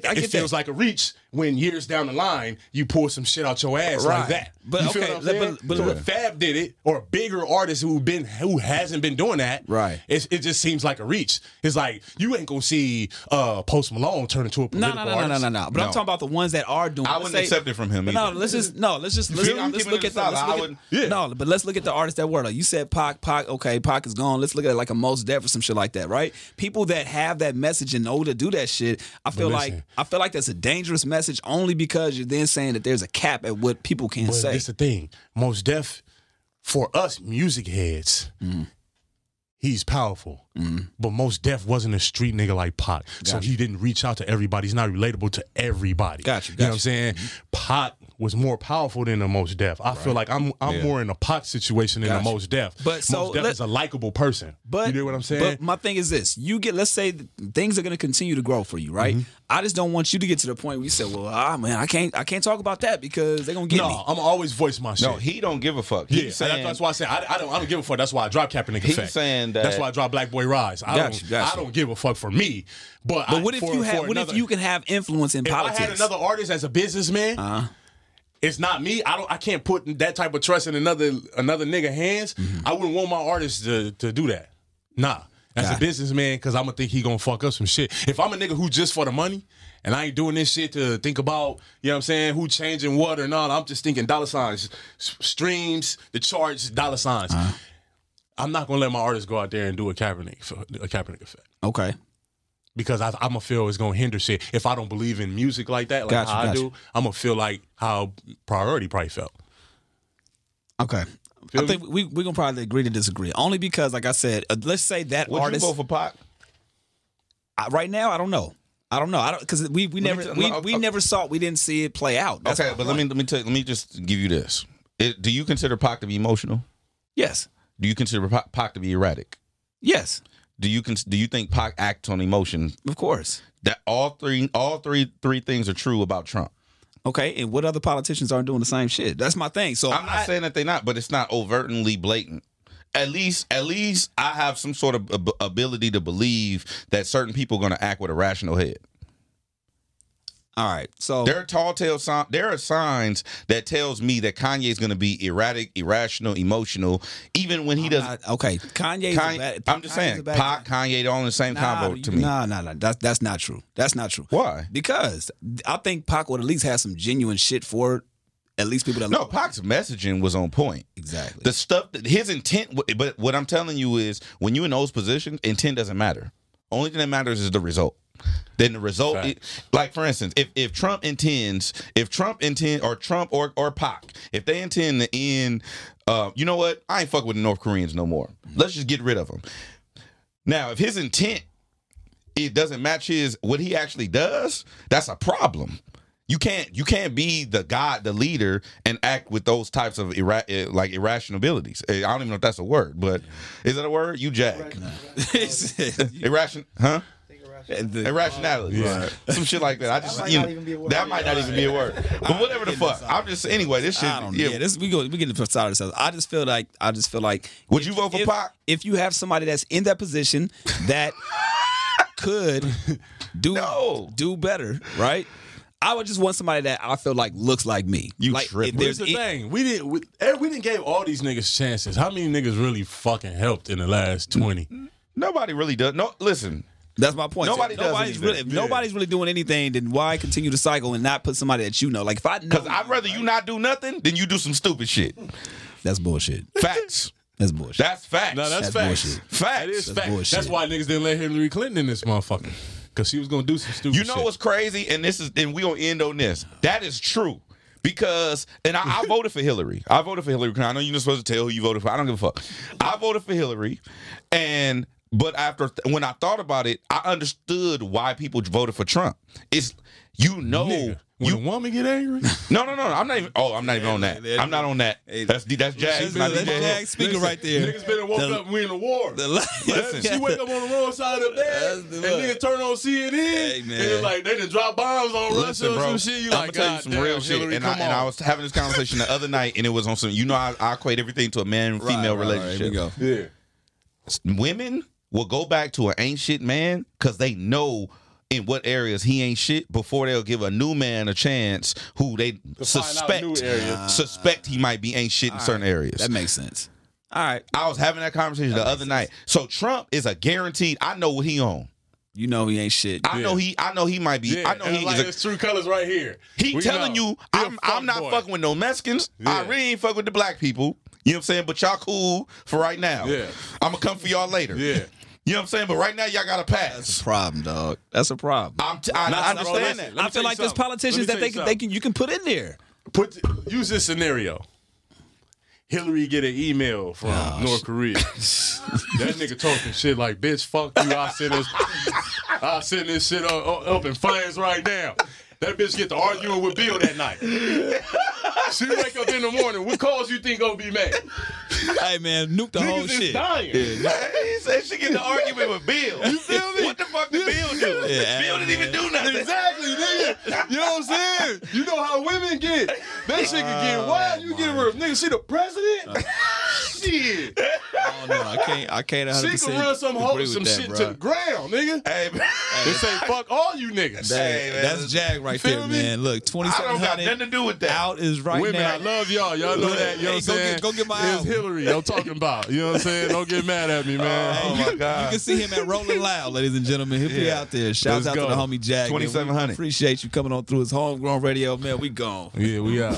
that. It feels like a reach when years down the line you pull some shit out your ass like that. But you feel what I'm saying? So if Fab did it, or a bigger artist who hasn't been doing that, it just seems like a reach. It's like you ain't gonna see Post Malone turn into a political artist. No. But I'm talking about the ones that are doing. I wouldn't accept it from him. No, let's look at but let's look at the artists that were. Like you said, Pac. Okay, Pac is gone. Let's look at it like a Mos Def or some shit like that, right? People that have that message and know to do that shit. I feel like that's a dangerous message only because you're then saying that there's a cap at what people can say. That's the thing. Mos Def, for us music heads, he's powerful. But Mos Def wasn't a street nigga like Pac. So he didn't reach out to everybody. He's not relatable to everybody. You know what I'm saying? Pac was more powerful than the Mos Def. I feel like I'm more in a Pac situation than the Mos Def. But Mos Def is a likable person. You know what I'm saying? But my thing is this. Let's say things are going to continue to grow for you, right? I just don't want you to get to the point where you say, well, man, I can't talk about that because they're going to get me. No, I'm always voice my shit. No, he don't give a fuck. That's why I say I don't give a fuck. That's why I drop Kaepernick effect. He's saying that. That's why I drop Black Boy Rise. I don't give a fuck for me. But what if you can have influence in politics? If I had another artist as a businessman, it's not me. I can't put that type of trust in another nigga hands. I wouldn't want my artist to do that. Nah. As a businessman, because I'm going to think he going to fuck up some shit. If I'm a nigga who just for the money, and I ain't doing this shit to think about, you know what I'm saying, who changing what or not, I'm just thinking dollar signs, streams, the charts, dollar signs. I'm not going to let my artist go out there and do a Kaepernick effect. Okay. Because I'm going to feel it's going to hinder shit. If I don't believe in music like that, like I do, I'm going to feel like how Priority probably felt. Okay. I think we're going to probably agree to disagree. Only because, like I said, let's say that Would artist... Would you vote for Pac? Right now, I don't know. Because we didn't see it play out. That's okay, but let me just give you this. Do you consider Pac to be emotional? Yes. Do you consider Pac to be erratic? Yes, Do you think Pac acts on emotion? of course. That all three things are true about Trump. Okay, and what other politicians aren't doing the same shit? That's my thing. So I'm not saying that they're not, but it's not overtly blatant. At least I have some sort of ability to believe that certain people are going to act with a rational head. All right, so There are signs that tells me that Kanye is going to be erratic, irrational, emotional, even when he doesn't. Okay, Kanye. I'm just saying, Pac, Kanye, they're all in the same combo to me. Nah. That's not true. That's not true. Why? Because I think Pac would at least have some genuine shit for it. At least people that No, Pac's messaging was on point. Exactly. The stuff that his intent, but what I'm telling you is, when you're in those positions, intent doesn't matter. Only thing that matters is the result. Then the result, like for instance, if Trump or Trump or Pac, if they intend to end, you know what? I ain't fucking with the North Koreans no more. Let's just get rid of them. Now, if his intent it doesn't match what he actually does, that's a problem. You can't be the leader, and act with those types of irrational abilities. I don't even know if that's a word, but is that a word? You JAG. Irrational, huh? Irrationality, yeah. Some shit like that. That might not even be a word. But whatever the fuck. I'm just anyway. This shit. We get into side of this. I just feel like. Would you vote for Pac? If you have somebody that's in that position that could do better, right? I would just want somebody that I feel like looks like me. Here's the thing. We didn't give all these niggas chances. How many niggas really fucking helped in the last 20? Nobody really does. No, listen. That's my point. If nobody's really doing anything, then why continue to cycle and not put somebody that you know? Like if I know, because I'd rather you not do nothing than you do some stupid shit. That's bullshit. Facts. That's bullshit. That's facts. No, that's facts. Bullshit. Facts. That is facts. Bullshit. That's why niggas didn't let Hillary Clinton in this motherfucker. Because she was going to do some stupid shit. You know what's crazy? And we going to end on this. That is true. Because, I voted for Hillary. I voted for Hillary. I know you're not supposed to tell who you voted for. I don't give a fuck. I voted for Hillary. But when I thought about it, I understood why people voted for Trump. It's, Nigga, when a woman get angry? No. I'm not even on that. I'm not on that. That's JAG. That's JAG speaking right there. Niggas better woke up and win the war. Listen. She wake up on the wrong side of the bed, and niggas turn on CNN, and it's like they done drop bombs on Russia or some shit. You I'm like, gonna tell you some real shit. Hillary, And I was having this conversation the other night, and it was on some. I equate everything to a man-female relationship. Right, here we go. Yeah. Women will go back to an ain't shit man because they know in what areas he ain't shit before they'll give a new man a chance who they suspect he might be ain't shit in certain areas. That makes sense. All right. I was having that conversation the other night. So Trump is a guaranteed. I know what he on. You know he ain't shit. I know he might be. Yeah, I know he like is. his true colors right here. He telling you, I'm not fucking with no Mexicans. Yeah. I really ain't fucking with the black people. You know what I'm saying? But y'all cool for right now. Yeah. I'm gonna come for y'all later. Yeah. You know what I'm saying? But right now, y'all got to pass. That's a problem, dog. That's a problem. I understand that. I feel like there's politicians that you can put in there. Use this scenario. Hillary get an email from North Korea. That nigga talking shit like, bitch, fuck you. I send this shit up in flames right now. That bitch get to arguing with Bill that night. She wake up in the morning. What calls you think gonna be made? Hey man, nuke the whole shit. Dying. He said she get the argument with Bill. You feel me? What the fuck did Bill do? Bill didn't even do nothing. Exactly, nigga. You know what I'm saying? You know how women get. That shit can get wild. You get rid of nigga. She the president? Shit. I don't know. I can't 100%. She can run some shit to the ground, nigga. Hey, man. They say fuck all you niggas. That's Jag right there, man. Look, 2700. I don't got nothing to do with that. Out is right Women, now. I love y'all. Y'all know that. You know what I'm saying? Go get my It's album. Hillary I'm talking about. You know what I'm saying? Don't get mad at me, man. Oh, my God. You can see him at Rolling Loud, ladies and gentlemen. He'll be out there. Shouts out to the homie Jag. 2700. Appreciate you coming on through his homegrown radio, man. We gone. Yeah, we out.